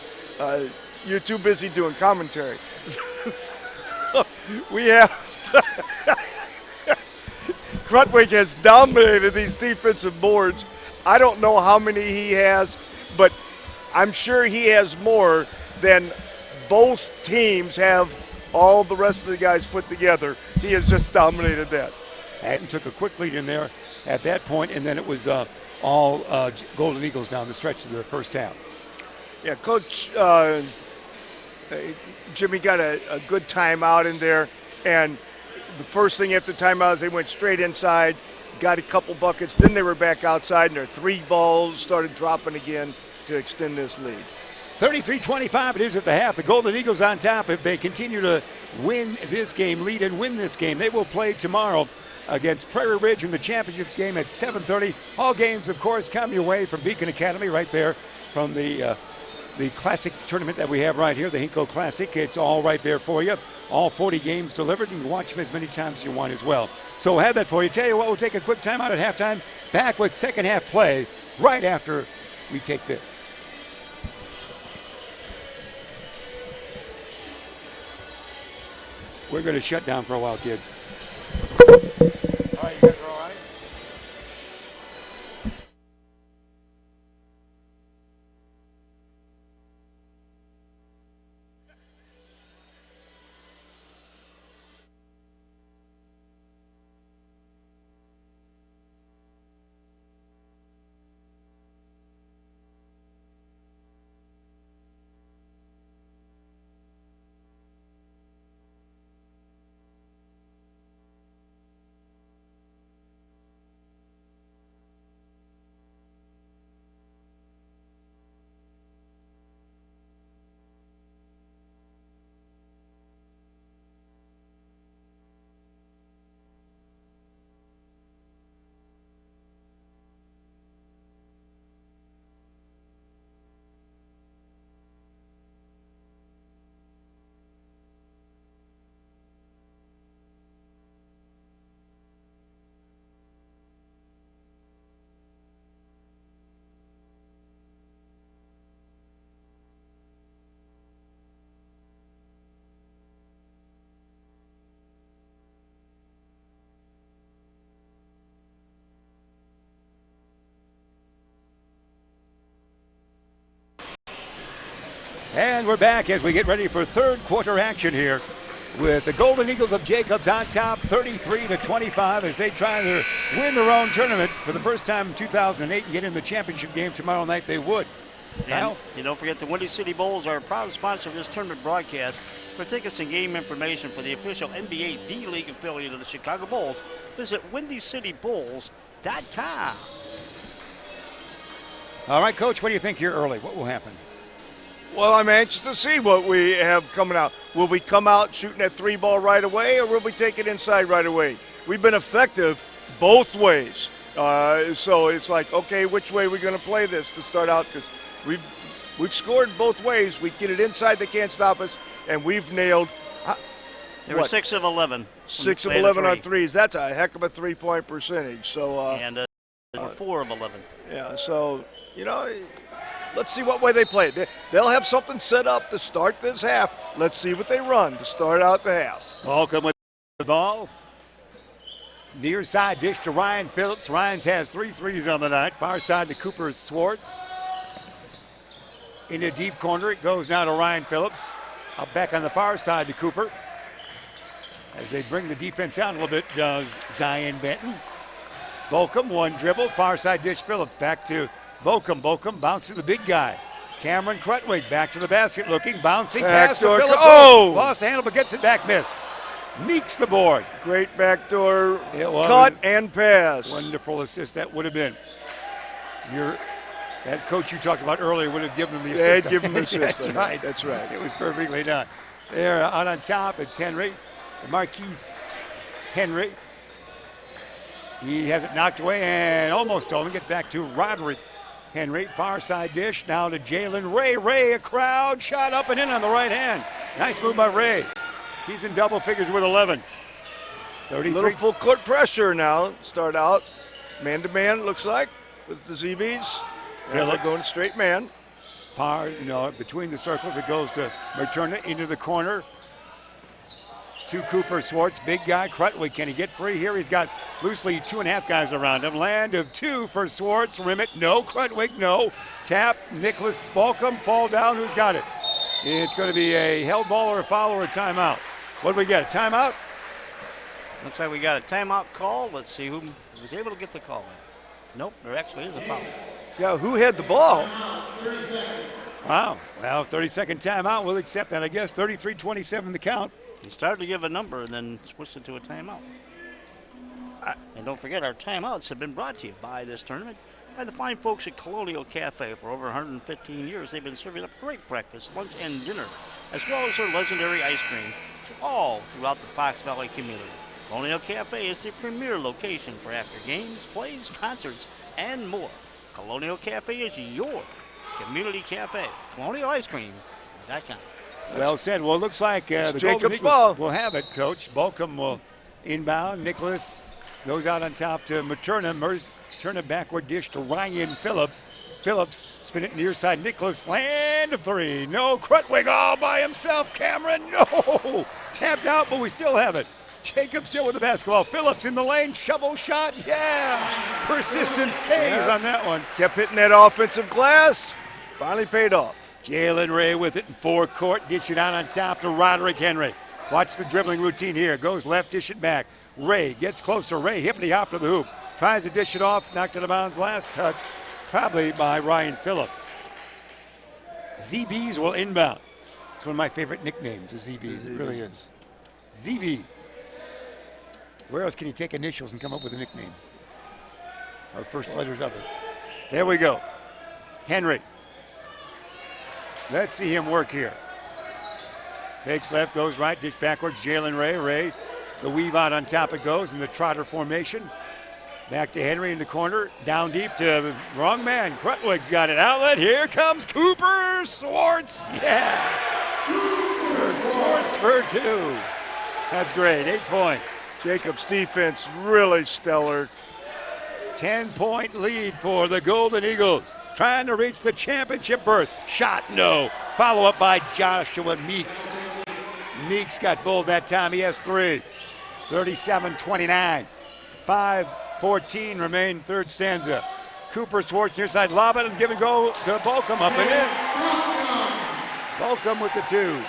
You're too busy doing commentary. We have Krutwig has dominated these defensive boards. I don't know how many he has, but I'm sure he has more than both teams have all the rest of the guys put together. He has just dominated that. And took a quick lead in there at that point, and then it was all Golden Eagles down the stretch of the first half. Yeah, Coach Jimmy got a good timeout in there, and the first thing after timeout is they went straight inside. got a couple buckets, then they were back outside, and their 3 balls started dropping again to extend this lead. 33-25 it is at the half. The Golden Eagles on top. If they continue to win this game, lead and win this game, they will play tomorrow against Prairie Ridge in the championship game at 7:30. All games, of course, come your way from Beacon Academy right there from the classic tournament that we have right here, the Hinkle Classic. It's all right there for you. All 40 games delivered. You can watch them as many times as you want as well. So we'll have that for you. Tell you what, we'll take a quick timeout at halftime. Back with second half play right after we take this. We're going to shut down for a while, kids. All right, you guys are all right? And we're back as we get ready for third quarter action here with the Golden Eagles of Jacobs on top 33-25 as they try to win their own tournament for the first time in 2008 and get in the championship game tomorrow night. They would. And you don't forget the Windy City Bulls are a proud sponsor of this tournament broadcast. For tickets and game information for the official NBA D-League affiliate of the Chicago Bulls, visit WindyCityBulls.com. All right, Coach, what do you think here early? What will happen? Well, I'm anxious to see what we have coming out. Will we come out shooting that 3 ball right away, or will we take it inside right away? We've been effective both ways. So it's like, okay, which way are we going to play this to start out? Because we've scored both ways. We get it inside, they can't stop us, and we've nailed. They were 6 of 11. 6 of 11 on threes. That's a heck of a 3-point percentage. So and 4 of 11. Yeah. So let's see what way they play. They'll have something set up to start this half. Let's see what they run to start out the half. Welcome with the ball. Near side dish to Ryan Phillips. Ryan has 3 threes on the night. Far side to Cooper Swartz. In a deep corner, it goes now to Ryan Phillips. Up back on the far side to Cooper. As they bring the defense out a little bit, does Zion-Benton. Volcom, 1 dribble. Far side dish Phillips. Back to Volcom. Volcom bounce to the big guy. Cameron Krutwig back to the basket looking. Bouncing pass to Phillips. Oh! Lost the handle but gets it back. Missed. Meeks the board. Great backdoor cut and pass. Wonderful assist that would have been. That coach you talked about earlier would have given him the assist. Yeah, give him the assist. That's right. That's right. It was perfectly done. There out on top, it's Henry. Marquise Henry. He has it knocked away and almost stolen. Get back to Roderick Henry. Far side dish now to Jalen Ray. Ray, a crowd shot up and in on the right hand. Nice move by Ray. He's in double figures with 11. 33. Little full court pressure now. Start out man-to-man, it looks like, with the ZBs. And they're going straight man. Far, between the circles, it goes to Materna into the corner. To Cooper Swartz, big guy. Krutwig, can he get free here? He's got loosely 2.5 guys around him. Land of 2 for Swartz. Rimmet, no. Krutwig, no. Tap, Nicholas Balcom, fall down. Who's got it? It's going to be a held ball or a foul or a timeout. What do we get, a timeout? Looks like we got a timeout call. Let's see who was able to get the call in. Nope, there actually is a foul. Yeah, who had the ball? Wow, well, 30-second timeout. We'll accept that, I guess. 33-27 the count. He started to give a number and then switched it to a timeout. And don't forget, our timeouts have been brought to you by this tournament by the fine folks at Colonial Cafe. For over 115 years, they've been serving up great breakfast, lunch, and dinner, as well as their legendary ice cream, all throughout the Fox Valley community. Colonial Cafe is the premier location for after games, plays, concerts, and more. Colonial Cafe is your community cafe. ColonialIceCream.com. Well said. Well, it looks like the Golden Jacobs Eagles ball. will have it, Coach. Bolcom will inbound. Nicholas goes out on top to Materna. Materna backward dish to Ryan Phillips. Phillips spin it near side. Nicholas land of three. No. Krutwig all by himself. Cameron, no. Tapped out, but we still have it. Jacobs still with the basketball. Phillips in the lane. Shovel shot. Yeah. Persistence pays on that one. Kept hitting that offensive glass. Finally paid off. Jalen Ray with it in forecourt. Dish it out on top to Roderick Henry. Watch the dribbling routine here. Goes left, dish it back. Ray gets closer. Ray hippity hop to the hoop. Tries to dish it off. Knocked it out of bounds. Last touch probably by Ryan Phillips. ZBs will inbound. It's one of my favorite nicknames, the ZBs. It really is. ZBs. Where else can you take initials and come up with a nickname? Or first letters of it. There we go. Henry. Let's see him work here. Takes left, goes right, dish backwards. Jalen Ray. Ray, the weave out on top it goes in the trotter formation. Back to Henry in the corner. Down deep to the wrong man. Krutwig's got an outlet. Here comes Cooper Swartz. Yeah. Swartz for two. That's great. 8 points. Jacobs' defense really stellar. 10-point lead for the Golden Eagles. Trying to reach the championship berth. Shot, no. Follow up by Joshua Meeks. Meeks got bulled that time. He has three. 37-29. 5:14 remain, third stanza. Cooper Swartz near side. Lob it and give and go to Bolcom. Up and in. Bolcom with the two.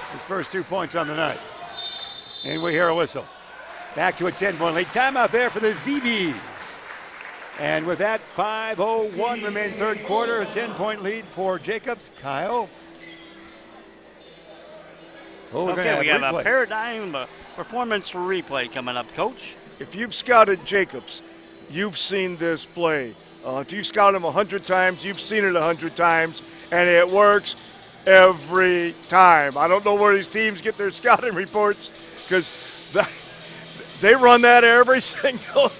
It's his first 2 points on the night. And we hear a whistle. Back to a 10-point lead. Timeout there for the ZBs. And with that, 5:01 remain third quarter. A 10-point lead for Jacobs. Kyle. Oh, Okay, we have a paradigm performance replay coming up, Coach. If you've scouted Jacobs, you've seen this play. If you scout him 100 times, you've seen it 100 times, and it works every time. I don't know where these teams get their scouting reports, because they run that every single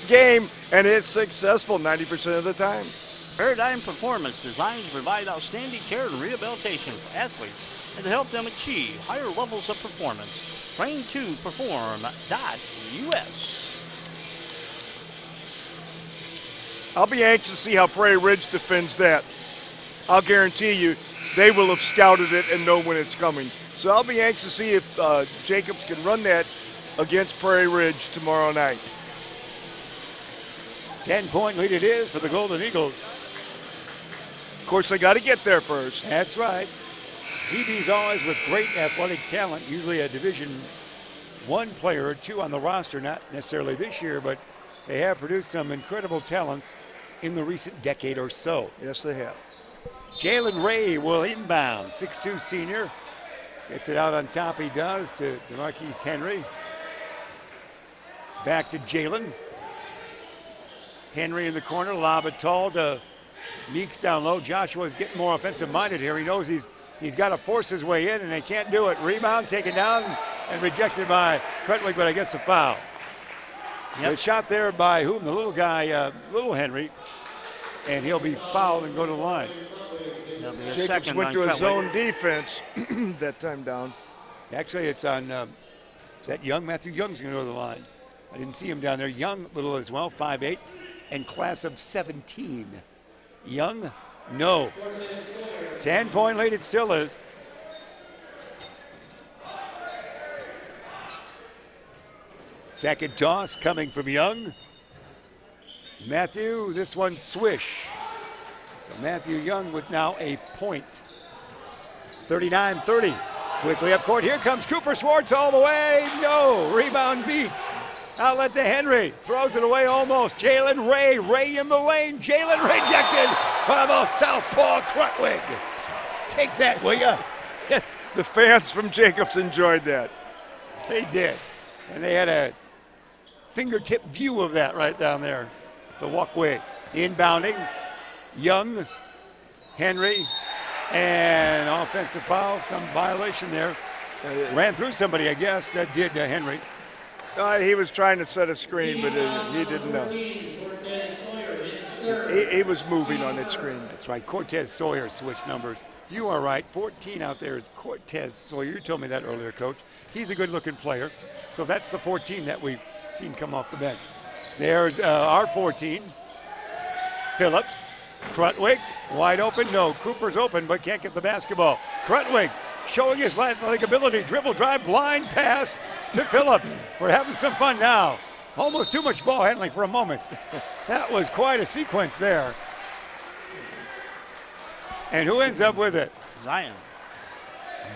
game, and it's successful 90% of the time. Paradigm Performance, designed to provide outstanding care and rehabilitation for athletes and to help them achieve higher levels of performance. Train2perform.us. I'll be anxious to see how Prairie Ridge defends that. I'll guarantee you they will have scouted it and know when it's coming. So I'll be anxious to see if Jacobs can run that against Prairie Ridge tomorrow night. 10-point lead it is for the Golden Eagles. Of course, they got to get there first. That's right. ZB's always with great athletic talent, usually a Division I player or two on the roster, not necessarily this year, but they have produced some incredible talents in the recent decade or so. Yes, they have. Jalen Ray will inbound, 6'2 senior. Gets it out on top, he does, to DeMarquise Henry. Back to Jalen. Henry in the corner, lob it tall to Meeks down low. Joshua's getting more offensive minded here. He knows he's got to force his way in, and they can't do it. Rebound taken down and rejected by Krutwig, but I guess a foul. The shot there by whom? The little guy, Little Henry, and he'll be fouled and go to the line. Jacobs went to a zone defense that time down. Actually, it's on, is that Young? Matthew Young's going to go to the line. I didn't see him down there. Young, little as well, 5'8", and class of 17. Young, no. 10-point lead it still is. Second toss coming from Young. Matthew, this one swish. So Matthew Young with now a point. 39-30. Quickly up court. Here comes Cooper Swartz all the way. No. Rebound Meeks. Outlet to Henry. Throws it away almost. Jalen Ray. Ray in the lane. Jalen rejected by the southpaw Krutwig. Take that, will ya? The fans from Jacobs enjoyed that. They did. And they had a fingertip view of that right down there, the walkway. Inbounding, Young, Henry, and offensive foul, some violation there. Ran through somebody, I guess, that did Henry. He was trying to set a screen, but he didn't know. He was moving on that screen. That's right, Cortez Sawyer switched numbers. You are right, 14 out there is Cortez Sawyer. You told me that earlier, Coach. He's a good-looking player. So that's the 14 that we've seen come off the bench. There's our 14. Phillips, Krutwig, wide open. No, Cooper's open, but can't get the basketball. Krutwig showing his athletic ability. Dribble drive, blind pass to Phillips. We're having some fun now. Almost too much ball handling for a moment. That was quite a sequence there. And who ends up with it? Zion.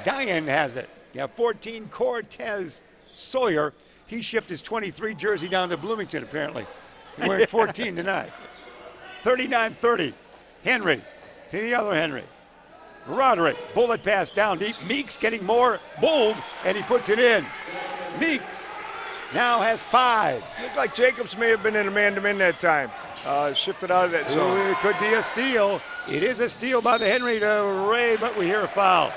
Zion has it. Yeah, 14, Cortez Sawyer. He shipped his 23 jersey down to Bloomington, apparently. He's wearing 14 tonight. 39-30. Henry to the other Henry. Roderick, bullet pass down deep. Meeks getting more bold, and he puts it in. Meeks now has 5. Looked like Jacobs may have been in a man-to-man that time. Shifted out of that zone. Ooh, it could be a steal. It is a steal by the Henry to Ray, but we hear a foul.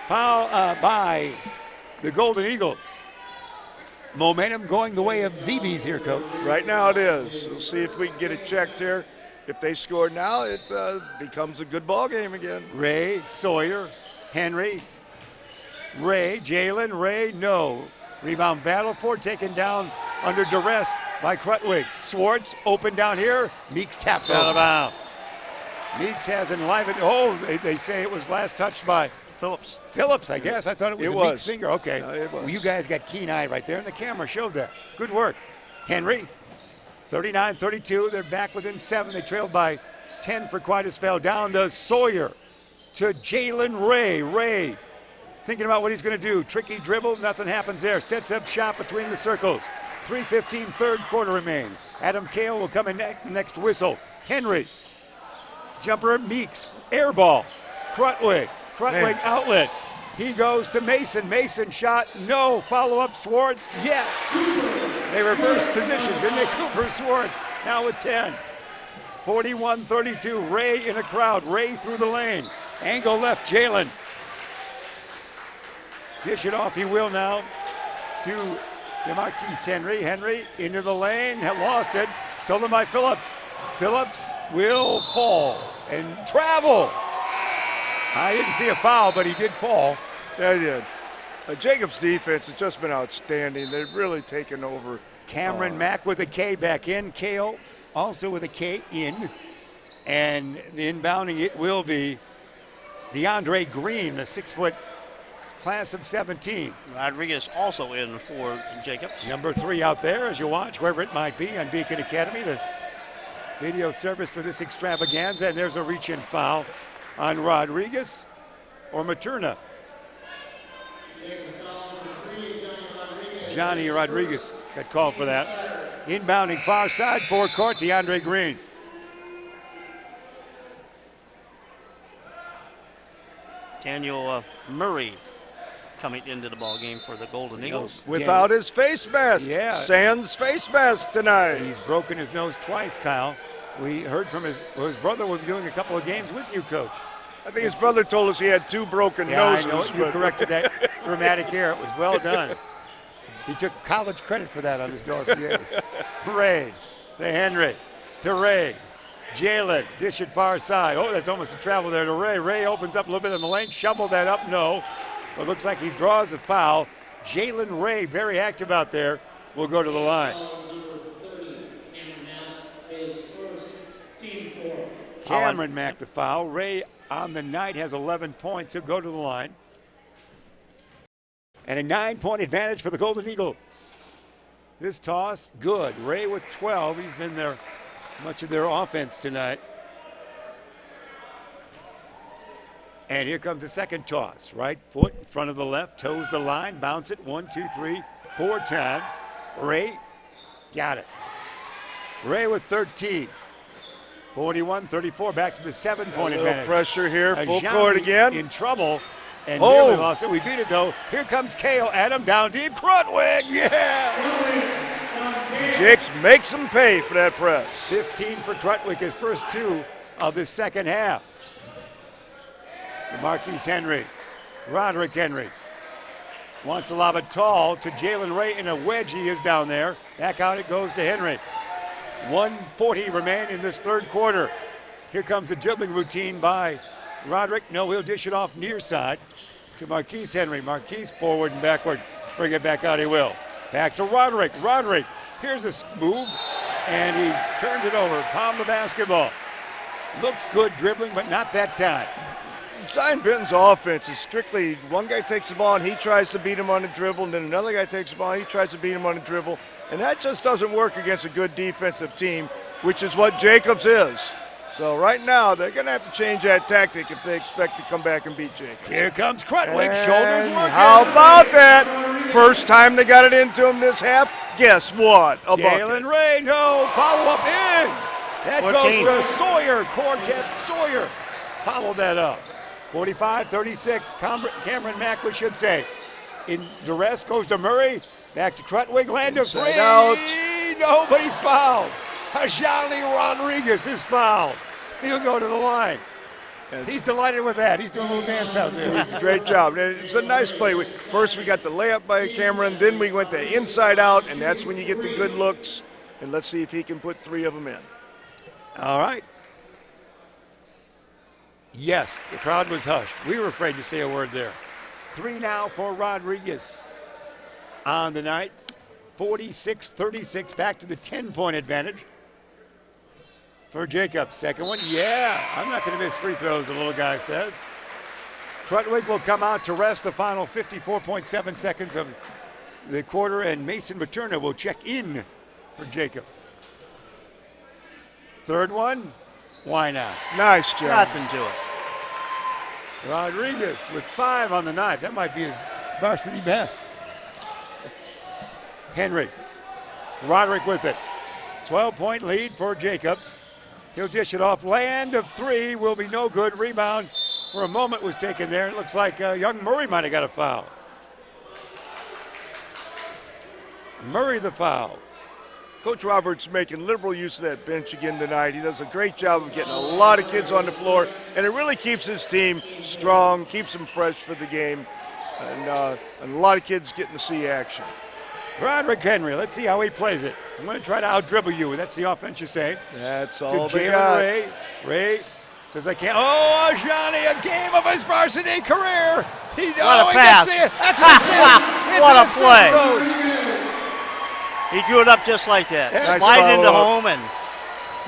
Foul by the Golden Eagles. Momentum going the way of ZBs here, Coach. Right now it is. We'll see if we can get it checked here. If they score now, it becomes a good ball game again. Ray, Sawyer, Henry, Ray, Jalen, Ray, no. Rebound battle for taken down under duress by Krutwig. Swartz open down here. Meeks taps out of bounds. Meeks has enlivened. Oh, they say it was last touched by Phillips. Phillips, I guess. I thought it was Meeks' finger. Okay. No, it was. Well, you guys got keen eye right there, and the camera showed that. Good work. Henry, 39-32. They're back within 7. They trailed by 10 for quite a spell. Down to Sawyer, to Jalen Ray. Ray thinking about what he's going to do. Tricky dribble, nothing happens there. Sets up shot between the circles. 3:15, third quarter remain. Adam Kale will come in next whistle. Henry, jumper, Meeks, air ball. Krutwig outlet. He goes to Mason. Mason shot, no. Follow-up, Swartz, yes. They reverse positions, didn't they? Cooper, Swartz, now with 10. 41-32, Ray in a crowd. Ray through the lane. Angle left, Jalen. Dish it off, he will now to DeMarquise Henry. Henry into the lane, lost it. Stolen by Phillips. Phillips will fall and travel. I didn't see a foul, but he did fall. Yeah, he did. Jacobs' defense has just been outstanding. They've really taken over. Cameron Mack with a K back in. Kale also with a K in. And the inbounding it will be DeAndre Green, the 6-foot class of 17. Rodriguez also in for Jacobs. Number 3 out there as you watch, wherever it might be, on Beacon Academy, the video service for this extravaganza. And there's a reach-in foul on Rodriguez or Materna. Johnny Rodriguez got called for that. Inbounding far side, forecourt, DeAndre Green. Daniel Murray coming into the ball game for the Golden Eagles. Without his face mask. Yeah. Sans face mask tonight. He's broken his nose twice, Kyle. We heard from his brother will be doing a couple of games with you, Coach. I think his brother told us he had 2 broken noses. I know. You corrected that dramatic error. It was well done. He took college credit for that on his dossier. Ray to Henry to Ray. Jalen, dish it far side. Oh, that's almost a travel there to Ray. Ray opens up a little bit in the lane, shovel that up, no. It looks like he draws a foul. Jalen Ray, very active out there, will go to the line. Cameron Mack the foul. Ray on the night has 11 points. He'll go to the line. And a 9-point advantage for the Golden Eagles. This toss, good. Ray with 12. He's been there much of their offense tonight. And here comes the second toss. Right foot in front of the left, toes the line, bounce it 1, 2, 3, 4 times. Ray got it. Ray with 13. 41-34, back to the 7-point advantage. Pressure here, full Ajani court again. In trouble and nearly lost it. We beat it though. Here comes Kale, Adam down deep. Krutwig, yeah! Jakes makes them pay for that press. 15 for Krutwig, his first 2 of the second half. Marquise Henry, Roderick Henry. Wants to lob it tall to Jalen Ray in a wedge. He is down there. Back out it goes to Henry. 1:40 remain in this third quarter. Here comes the dribbling routine by Roderick. No, he'll dish it off near side to Marquise Henry. Marquise forward and backward. Bring it back out, he will. Back to Roderick. Roderick, here's a move, and he turns it over. Palm the basketball. Looks good dribbling, but not that time. Zion-Benton's offense is strictly one guy takes the ball and he tries to beat him on the dribble, and then another guy takes the ball and he tries to beat him on the dribble. And that just doesn't work against a good defensive team, which is what Jacobs is. So right now, they're going to have to change that tactic if they expect to come back and beat Jacobs. Here comes Krutwig, shoulders working. How about that? First time they got it into him this half, guess what? A bucket. Jalen Ray, no, follow up in. That 14. goes to Sawyer, Cortez Sawyer. Followed that up. 45-36, Cameron Mack, we should say. In duress, goes to Murray. Back to Krutwig, land of 3. Out. Nobody's fouled. Hajani Rodriguez is fouled. He'll go to the line. He's delighted with that. He's doing a little dance out there. Great job. It's a nice play. First we got the layup by Cameron, then we went the inside out, and that's when you get the good looks. And let's see if he can put 3 of them in. All right. Yes, the crowd was hushed. We were afraid to say a word there. 3 now for Rodriguez on the night. 46-36, back to the 10-point advantage for Jacobs. Second one, yeah. I'm not going to miss free throws, the little guy says. Krutwig will come out to rest the final 54.7 seconds of the quarter, and Mason Materna will check in for Jacobs. Third one, why not? Nice job. Nothing to it. Rodriguez with 5 on the night. That might be his varsity best. Henry. Roderick with it. 12-point lead for Jacobs. He'll dish it off. Land of 3 will be no good. Rebound for a moment was taken there. It looks like young Murray might have got a foul. Murray the foul. Coach Roberts making liberal use of that bench again tonight. He does a great job of getting a lot of kids on the floor, and it really keeps his team strong, keeps them fresh for the game, and a lot of kids getting to see action. Roderick Henry, let's see how he plays it. I'm going to try to out-dribble you. That's the offense you say. That's all To they Jalen got. Ray. Ray says, I can't. Oh, Johnny, a game of his varsity career. He What a he pass. gets it. That's an assist. It's What an a assist, play. Coach. He drew it up just like that. Nice Sliding into follow-up. home, and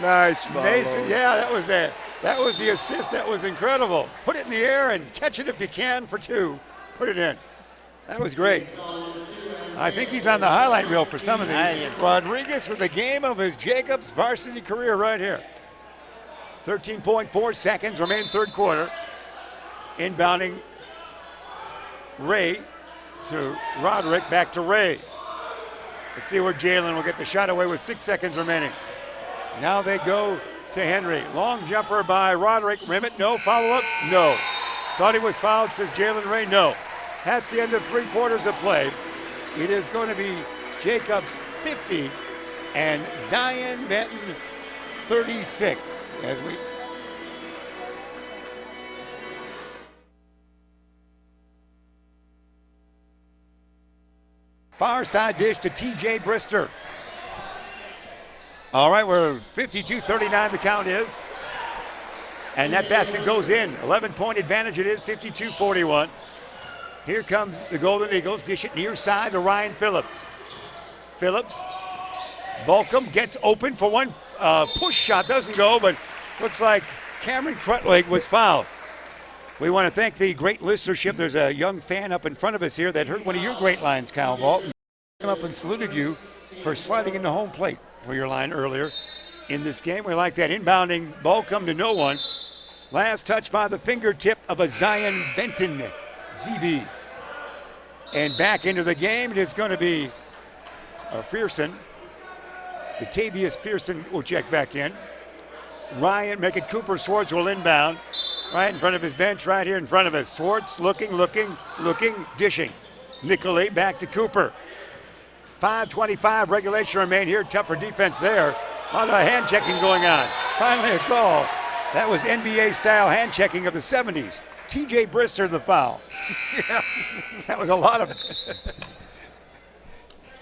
Nice follow. Mason, yeah, that was it. That was the assist. That was incredible. Put it in the air and catch it if you can for 2. Put it in. That was great. I think he's on the highlight reel for some of these. Rodriguez with the game of his Jacobs varsity career right here. 13.4 seconds remain third quarter. Inbounding Ray to Roderick, back to Ray. Let's see where Jalen will get the shot away with 6 seconds remaining. Now they go to Henry. Long jumper by Roderick. Rim it, no. Follow-up, no. Thought he was fouled, says Jalen Ray, no. That's the end of 3 quarters of play. It is going to be Jacobs 50 and Zion-Benton 36 as we far side dish to TJ Brister. All right, we're 52-39 the count is. And that basket goes in. 11-point advantage it is, 52-41. Here comes the Golden Eagles. Dish it near side to Ryan Phillips. Phillips. Balcom gets open for one push shot. Doesn't go, but looks like Cameron Krutwig was fouled. We want to thank the great listenership. There's a young fan up in front of us here that heard one of your great lines, Cal Vault. Came up and saluted you for sliding into home plate for your line earlier in this game. We like that. Inbounding Balcom to no one. Last touch by the fingertip of a Zion-Benton ZB. And back into the game, it is going to be Fearson. Datavius Fearson will check back in. Ryan, make it Cooper Swartz will inbound. Right in front of his bench, right here in front of us. Swartz looking, dishing. Nicolay back to Cooper. 5:25 regulation remain here. Tougher defense there. A lot of hand checking going on. Finally a call. That was NBA-style hand checking of the 70s. T.J. Brister the foul. Yeah, that was a lot of.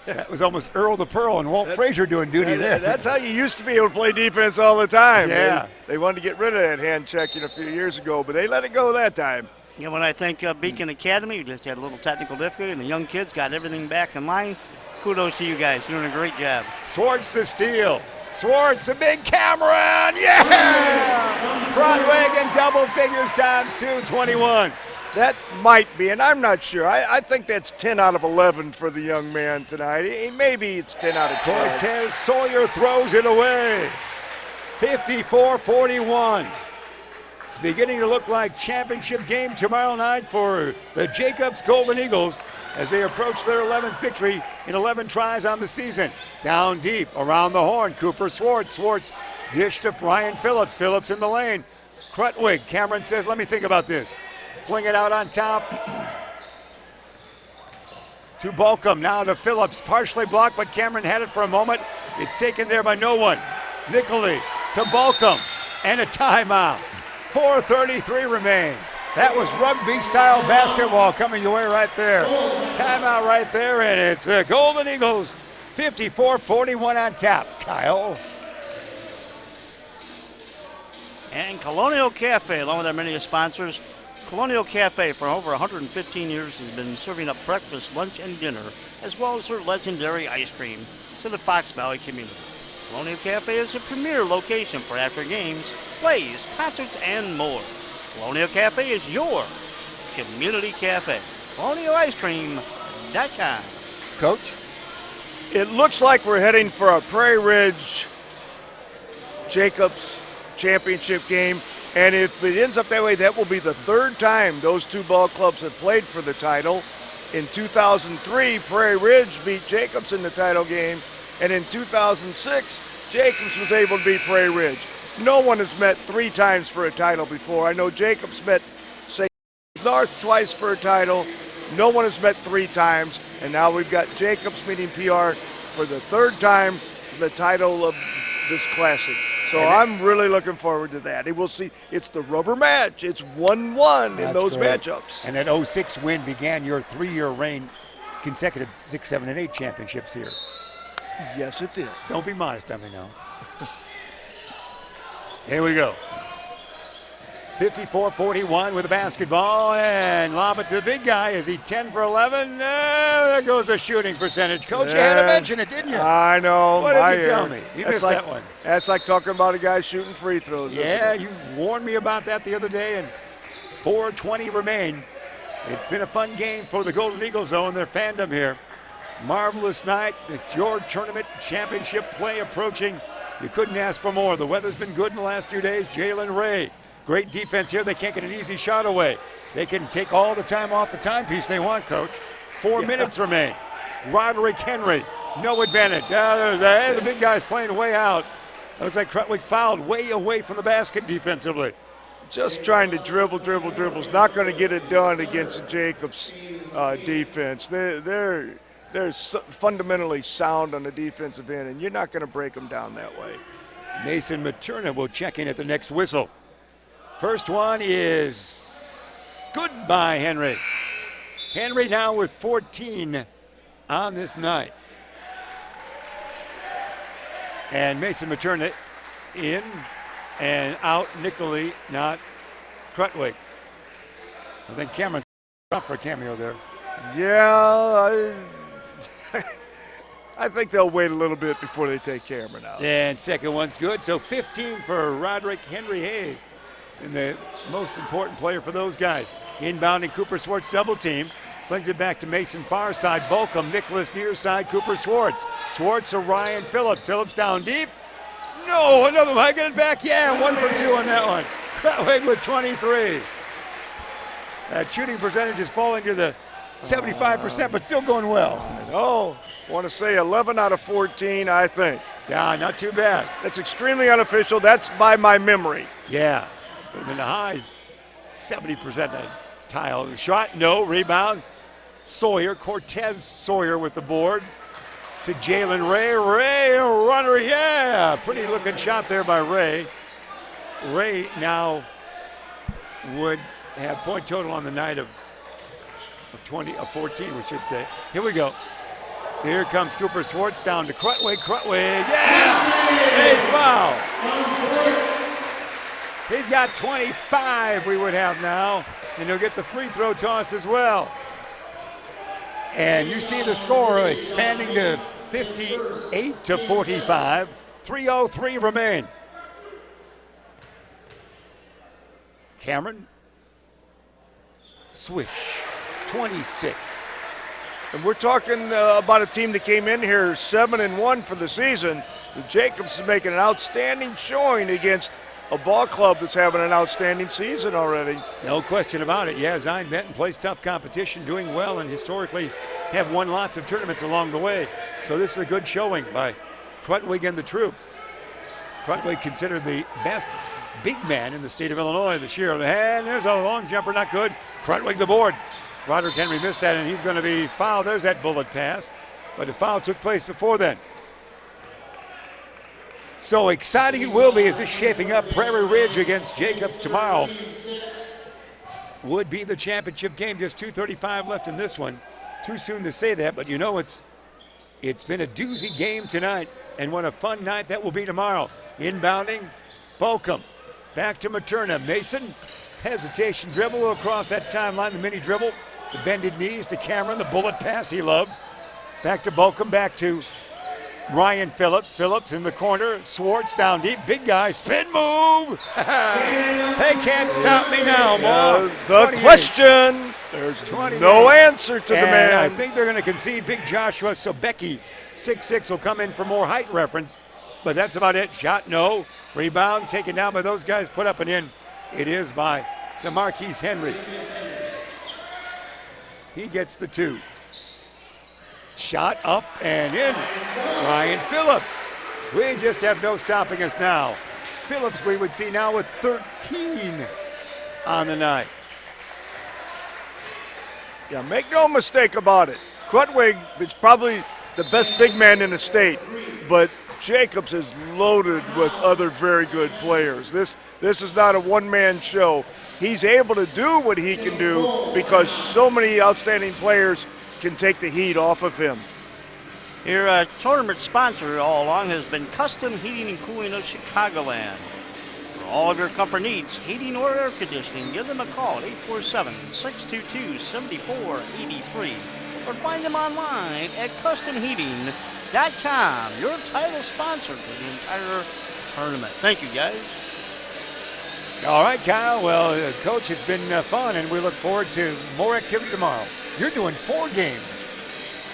That was almost Earl the Pearl and Walt Frazier doing duty there. That's how you used to be able to play defense all the time. Yeah. They wanted to get rid of that hand checking a few years ago, but they let it go that time. You know, when I think Beacon Academy, we just had a little technical difficulty, and the young kids got everything back in line. Kudos to you guys. You're doing a great job. Swartz the steal. Swartz, the big Cameron. Yeah! Broadway in double figures times 221. That might be, and I'm not sure. I think that's 10 out of 11 for the young man tonight. Maybe it's 10 out of 12. Cortez Sawyer throws it away. 54-41. It's beginning to look like championship game tomorrow night for the Jacobs Golden Eagles as they approach their 11th victory in 11 tries on the season. Down deep, around the horn, Cooper Swartz. Swartz dish to Ryan Phillips. Phillips in the lane. Krutwig. Cameron says, let me think about this. Fling it out on top to Balcom. Now to Phillips. Partially blocked, but Cameron had it for a moment. It's taken there by no one. Nicoli to Balcom. And a timeout. 4:33 remain. That was rugby-style basketball coming your way right there. Timeout right there, and it's the Golden Eagles 54-41 on top. Kyle. And Colonial Cafe, along with our many sponsors, Colonial Cafe for over 115 years has been serving up breakfast, lunch, and dinner, as well as their legendary ice cream to the Fox Valley community. Colonial Cafe is a premier location for after games, plays, concerts, and more. Colonial Cafe is your community cafe. ColonialIceCream.com. Coach? It looks like we're heading for a Prairie Ridge Jacobs championship game. And if it ends up that way, that will be the third time those two ball clubs have played for the title. In 2003, Prairie Ridge beat Jacobs in the title game. And in 2006, Jacobs was able to beat Prairie Ridge. No one has met 3 times for a title before. I know Jacobs met St. North twice for a title. No one has met 3 times. And now we've got Jacobs meeting PR for the 3rd time for the title of this classic. So I'm really looking forward to that. We'll see. It's the rubber match. It's 1-1 in those matchups. And that 06 win began your 3-year reign, consecutive 6, 7, and 8 championships here. Yes, it did. Don't be modest, I mean, no. Here we go. 54-41 with the basketball, and lob it to the big guy. Is he 10 for 11? There goes the shooting percentage. Coach, you had to mention it, didn't you? I know. What did you tell me? You missed that one. That's like talking about a guy shooting free throws. Yeah, you warned me about that the other day, and 4:20 remain. It's been a fun game for the Golden Eagles, though, and their fandom here. Marvelous night. It's your tournament championship play approaching. You couldn't ask for more. The weather's been good in the last few days. Jalen Ray, great defense here. They can't get an easy shot away. They can take all the time off the timepiece they want, Coach. 4 minutes remain. Roderick Henry, no advantage. The big guy's playing way out. Looks like Krutwig fouled way away from the basket defensively. Just trying to dribble. Is not going to get it done against the Jacobs defense. They're fundamentally sound on the defensive end, and you're not going to break them down that way. Mason Materna will check in at the next whistle. First one is good by Henry. Henry now with 14 on this night. And Mason Materna in and out. Nicoli, not Krutwig. I think Cameron up for a cameo there. Yeah, I think they'll wait a little bit before they take Cameron out. And second one's good. So 15 for Roderick Henry Hayes. And the most important player for those guys. Inbounding Cooper Swartz double team. Flings it back to Mason far side. Bolcom, Nicholas near side. Cooper Swartz. Swartz to Ryan Phillips. Phillips down deep. No, another one. I get it back. Yeah, 1 for 2 on that one. Krutwig with 23. That shooting percentage is falling to the 75%, but still going well. I know. Want to say 11 out of 14, I think. Yeah, not too bad. That's extremely unofficial. That's by my memory. Yeah. In the highs, 70% tile. The shot, no. Rebound. Sawyer, Cortez Sawyer with the board. to Jalen Ray. Ray, a runner, yeah. Pretty looking shot there by Ray. Ray now would have point total on the night of 14, we should say. Here we go. Here comes Cooper Swartz down to Crutwig. Crutwig, yeah! Ace foul. He's got 25 we would have now, and he'll get the free throw toss as well. And you see the score expanding to 58 to 45. 3:03 remain. Cameron. Swish. 26. And we're talking about a team that came in here 7-1 for the season. The Jacobs is making an outstanding showing against a ball club that's having an outstanding season already. No question about it. Yeah, Zion-Benton plays tough competition, doing well, and historically have won lots of tournaments along the way. So this is a good showing by Crutwig and the troops. Crutwig considered the best big man in the state of Illinois this year. And there's a long jumper, not good. Crutwig the board. Roderick Henry missed that, and he's going to be fouled. There's that bullet pass. But the foul took place before then. So exciting it will be as this shaping up. Prairie Ridge against Jacobs tomorrow would be the championship game. Just 2:35 left in this one. Too soon to say that, but you know it's been a doozy game tonight, and what a fun night that will be tomorrow. Inbounding, Bolcom. Back to Materna. Mason, hesitation dribble across that timeline, the mini dribble. The bended knees to Cameron, the bullet pass he loves. Back to Bolcom, back to Ryan Phillips. Phillips in the corner. Swartz down deep. Big guy. Spin move. They can't stop me now, boy. The question. There's 28. No answer to the And man. I think they're going to concede big Joshua Sobecki. 6'6" will come in for more height reference. But that's about it. Shot, no. Rebound taken down by those guys. Put up and in. It is by the Marquise Henry. He gets the 2. Shot up and in. Ryan Phillips. We just have no stopping us now. Phillips we would see now with 13 on the night. Yeah, make no mistake about it. Crutwig is probably the best big man in the state, but Jacobs is loaded with other very good players. This is not a one-man show. He's able to do what he can do because so many outstanding players can take the heat off of him. Your tournament sponsor all along has been Custom Heating and Cooling of Chicagoland. For all of your comfort needs, heating or air conditioning, give them a call at 847-622-7483 or find them online at customheating.com, your title sponsor for the entire tournament. Thank you, guys. All right, Kyle. Well, Coach, it's been fun, and we look forward to more activity tomorrow. You're doing 4 games.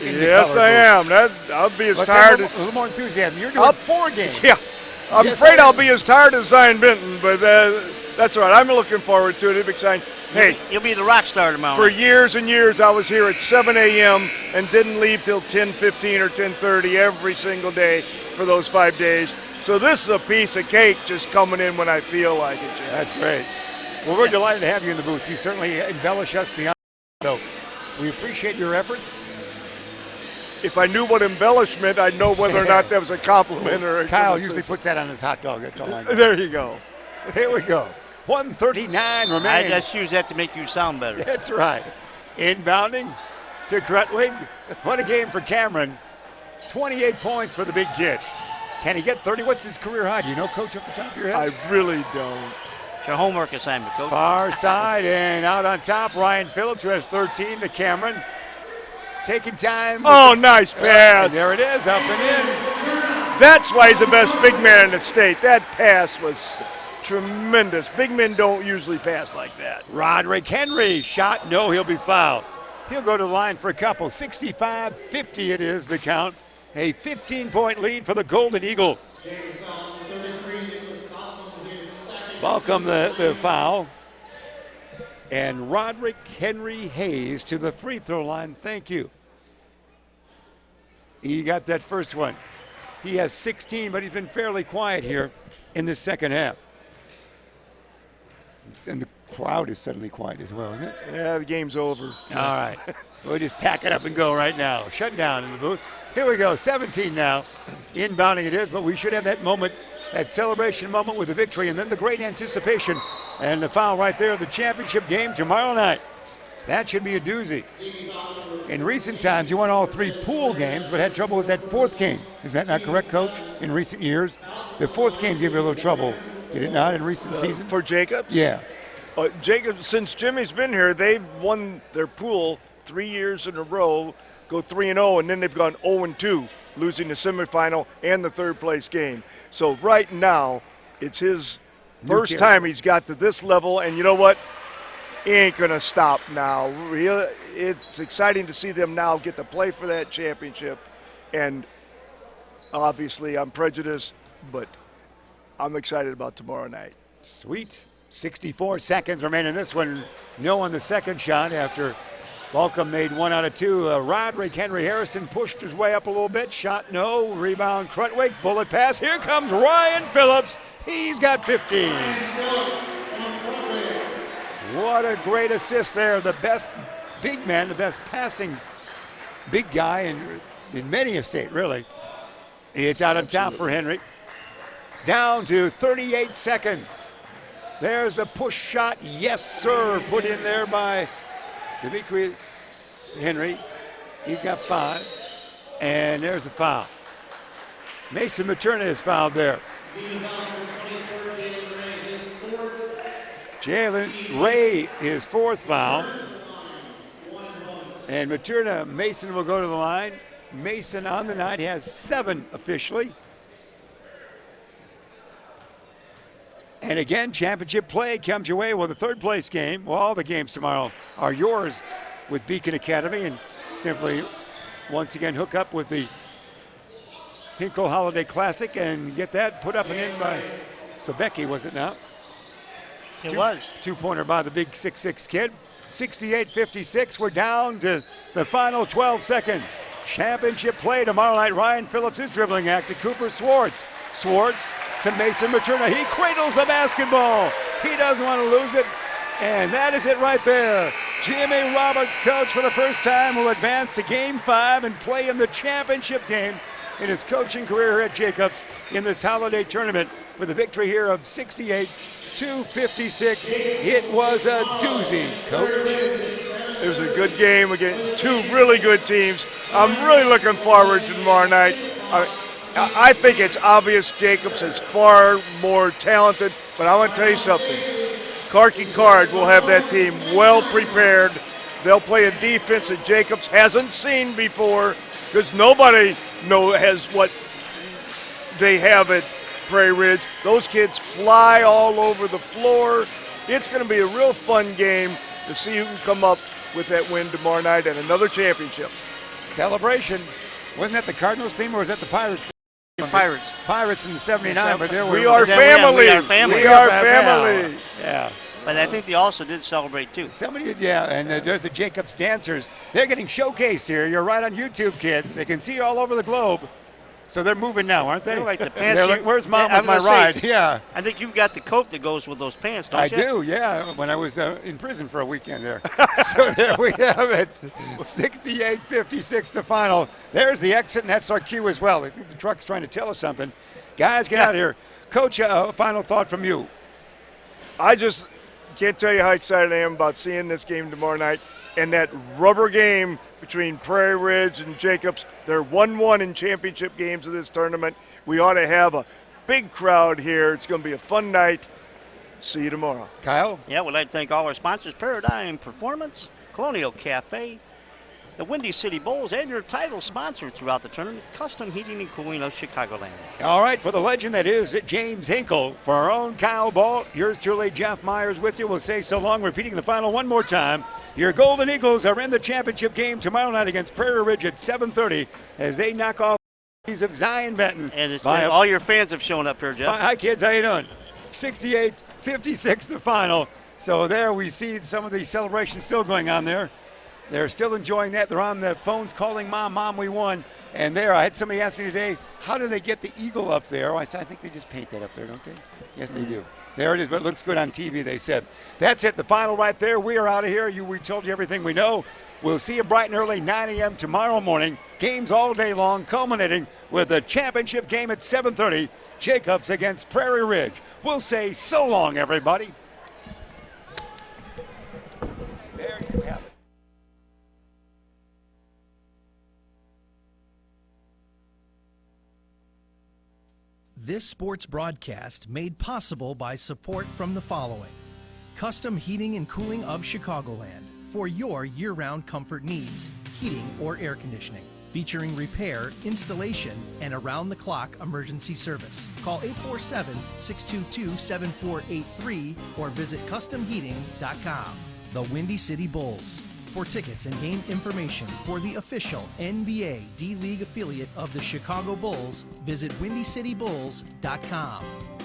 Yes, I am. I'll be as tired. A little more enthusiasm. You're doing 4 games. Yeah. I'm afraid I'll be as tired as Zion-Benton, but that's all right. I'm looking forward to it. It'll be exciting. Hey, you'll be the rock star tomorrow. For years and years, I was here at 7 a.m. and didn't leave till 10:15 or 10:30 every single day for those 5 days. So this is a piece of cake just coming in when I feel like it, Jim. That's great. Well, we're delighted to have you in the booth. You certainly embellish us beyond. So we appreciate your efforts. If I knew what embellishment, I'd know whether or not that was a compliment or a Kyle criticism. usually puts that on his hot dog. That's all I know. There you go. Here we go. 1:39 remains. I just use that to make you sound better. That's right. Inbounding to Crutwig. What a game for Cameron. 28 points for the big kid. Can he get 30? What's his career high? Do you know, Coach, off the top of your head? I really don't. It's your homework assignment, Coach. Far side and out on top, Ryan Phillips, who has 13 to Cameron. Taking time. Oh, nice pass. And there it is, up and in. That's why he's the best big man in the state. That pass was tremendous. Big men don't usually pass like that. Roderick Henry, shot, no, he'll be fouled. He'll go to the line for a couple. 65-50 it is the count. A 15-point lead for the Golden Eagles. Welcome the foul. And Roderick Henry Hayes to the free throw line. Thank you. He got that first one. He has 16, but he's been fairly quiet here in the second half. And the crowd is suddenly quiet as well, isn't it? Yeah, the game's over. All right. We'll just pack it up and go right now. Shut down in the booth. Here we go, 17 now. Inbounding it is, but we should have that moment, that celebration moment with the victory, and then the great anticipation and the foul right there of the championship game tomorrow night. That should be a doozy. In recent times, you won all 3 pool games, but had trouble with that 4th game. Is that not correct, Coach? In recent years, the 4th game gave you a little trouble, did it not, in recent seasons? For Jacobs? Yeah. Jacobs, since Jimmy's been here, they've won their pool 3 years in a row, go 3-0, and then they've gone 0-2, losing the semifinal and the 3rd place game. So right now, it's his first time he's got to this level, and you know what? He ain't going to stop now. It's exciting to see them now get to play for that championship. And obviously I'm prejudiced, but I'm excited about tomorrow night. Sweet. 64 seconds remain in this one. No on the second shot after Balcom made 1 out of 2. Roderick Henry Harrison pushed his way up a little bit. Shot no. Rebound Krutwig. Bullet pass. Here comes Ryan Phillips. He's got 15. What a great assist there. The best big man, the best passing big guy in many a state, really. It's out on top for Henry. Down to 38 seconds. There's the push shot. Yes, sir. Put in there by Demetrius Henry. He's got 5. And there's the foul. Mason Materna is fouled there. Jalen Ray, his 4th foul. And Materna, Mason will go to the line. Mason on the night has 7 officially. And again, championship play comes your way. Well, the 3rd place game, well, all the games tomorrow are yours with Beacon Academy. And simply, once again, hook up with the Hinkle Holiday Classic and get that put up and in by Sobecki, was it not? It was. 2-pointer by the big 6'6" kid. 68-56. We're down to the final 12 seconds. Championship play tomorrow night. Ryan Phillips is dribbling act to Cooper Swartz. Swartz to Mason Materna. He cradles the basketball. He doesn't want to lose it. And that is it right there. Jimmy Roberts, coach, for the first time will advance to Game 5 and play in the championship game in his coaching career here at Jacobs in this holiday tournament with a victory here of 68-56. It was a doozy, Coach. It was a good game against 2 really good teams. I'm really looking forward to tomorrow night. I think it's obvious Jacobs is far more talented, but I want to tell you something. Karki Card will have that team well prepared. They'll play a defense that Jacobs hasn't seen before because nobody has what they have at Prairie Ridge. Those kids fly all over the floor. It's going to be a real fun game to see who can come up with that win tomorrow night and another championship. Celebration. Wasn't that the Cardinals team or was that the Pirates team? Pirates. Pirates in '79, but there We are family. We are family. We are family. Yeah. But I think they also did celebrate too. Somebody did, yeah, and there's the Jacobs dancers. They're getting showcased here. You're right on YouTube, kids. They can see you all over the globe. So they're moving now, aren't they? They're like the pants. They're like, where's Mom with my ride? Yeah. I think you've got the coat that goes with those pants, don't you? I do, yeah, when I was in prison for a weekend there. So there we have it. 68-56 the final. There's the exit, and that's our cue as well. I think the truck's trying to tell us something. Guys, get out of here. Coach, a final thought from you. I just can't tell you how excited I am about seeing this game tomorrow night and that rubber game between Prairie Ridge and Jacobs. They're 1-1 in championship games of this tournament. We ought to have a big crowd here. It's going to be a fun night. See you tomorrow. Kyle? Yeah, we'd like to thank all our sponsors, Paradigm Performance, Colonial Cafe, the Windy City Bulls, and your title sponsor throughout the tournament, Custom Heating and Cooling of Chicagoland. All right, for the legend that is James Hinkle, for our own Kyle Ball, yours truly, Jeff Myers with you. We'll say so long, repeating the final one more time. Your Golden Eagles are in the championship game tomorrow night against Prairie Ridge at 7:30 as they knock off the of Zion-Benton. And all your fans have shown up here, Jeff. Hi, kids. How you doing? 68-56 the final. So there we see some of the celebrations still going on there. They're still enjoying that. They're on the phones calling Mom, Mom, we won. And there, I had somebody ask me today, how do they get the eagle up there? I said, I think they just paint that up there, don't they? Yes, they do. There it is, but it looks good on TV, they said. That's it, the final right there. We are out of here. We told you everything we know. We'll see you bright and early, 9 a.m. tomorrow morning. Games all day long, culminating with the championship game at 7:30. Jacobs against Prairie Ridge. We'll say so long, everybody. There you have it. This sports broadcast made possible by support from the following: Custom Heating and Cooling of Chicagoland, for your year-round comfort needs, heating or air conditioning, featuring repair, installation, and around-the-clock emergency service. Call 847-622-7483 or visit customheating.com. The Windy City Bulls. For tickets and game information for the official NBA D-League affiliate of the Chicago Bulls, visit windycitybulls.com.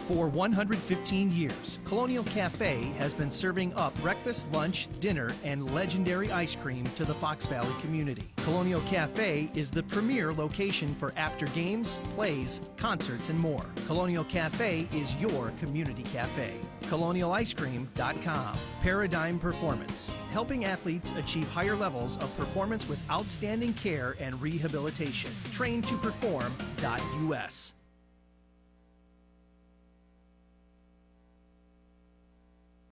For 115 years, Colonial Cafe has been serving up breakfast, lunch, dinner, and legendary ice cream to the Fox Valley community. Colonial Cafe is the premier location for after games, plays, concerts, and more. Colonial Cafe is your community cafe. ColonialIceCream.com. Paradigm Performance, helping athletes achieve higher levels of performance with outstanding care and rehabilitation. Train to Perform.us.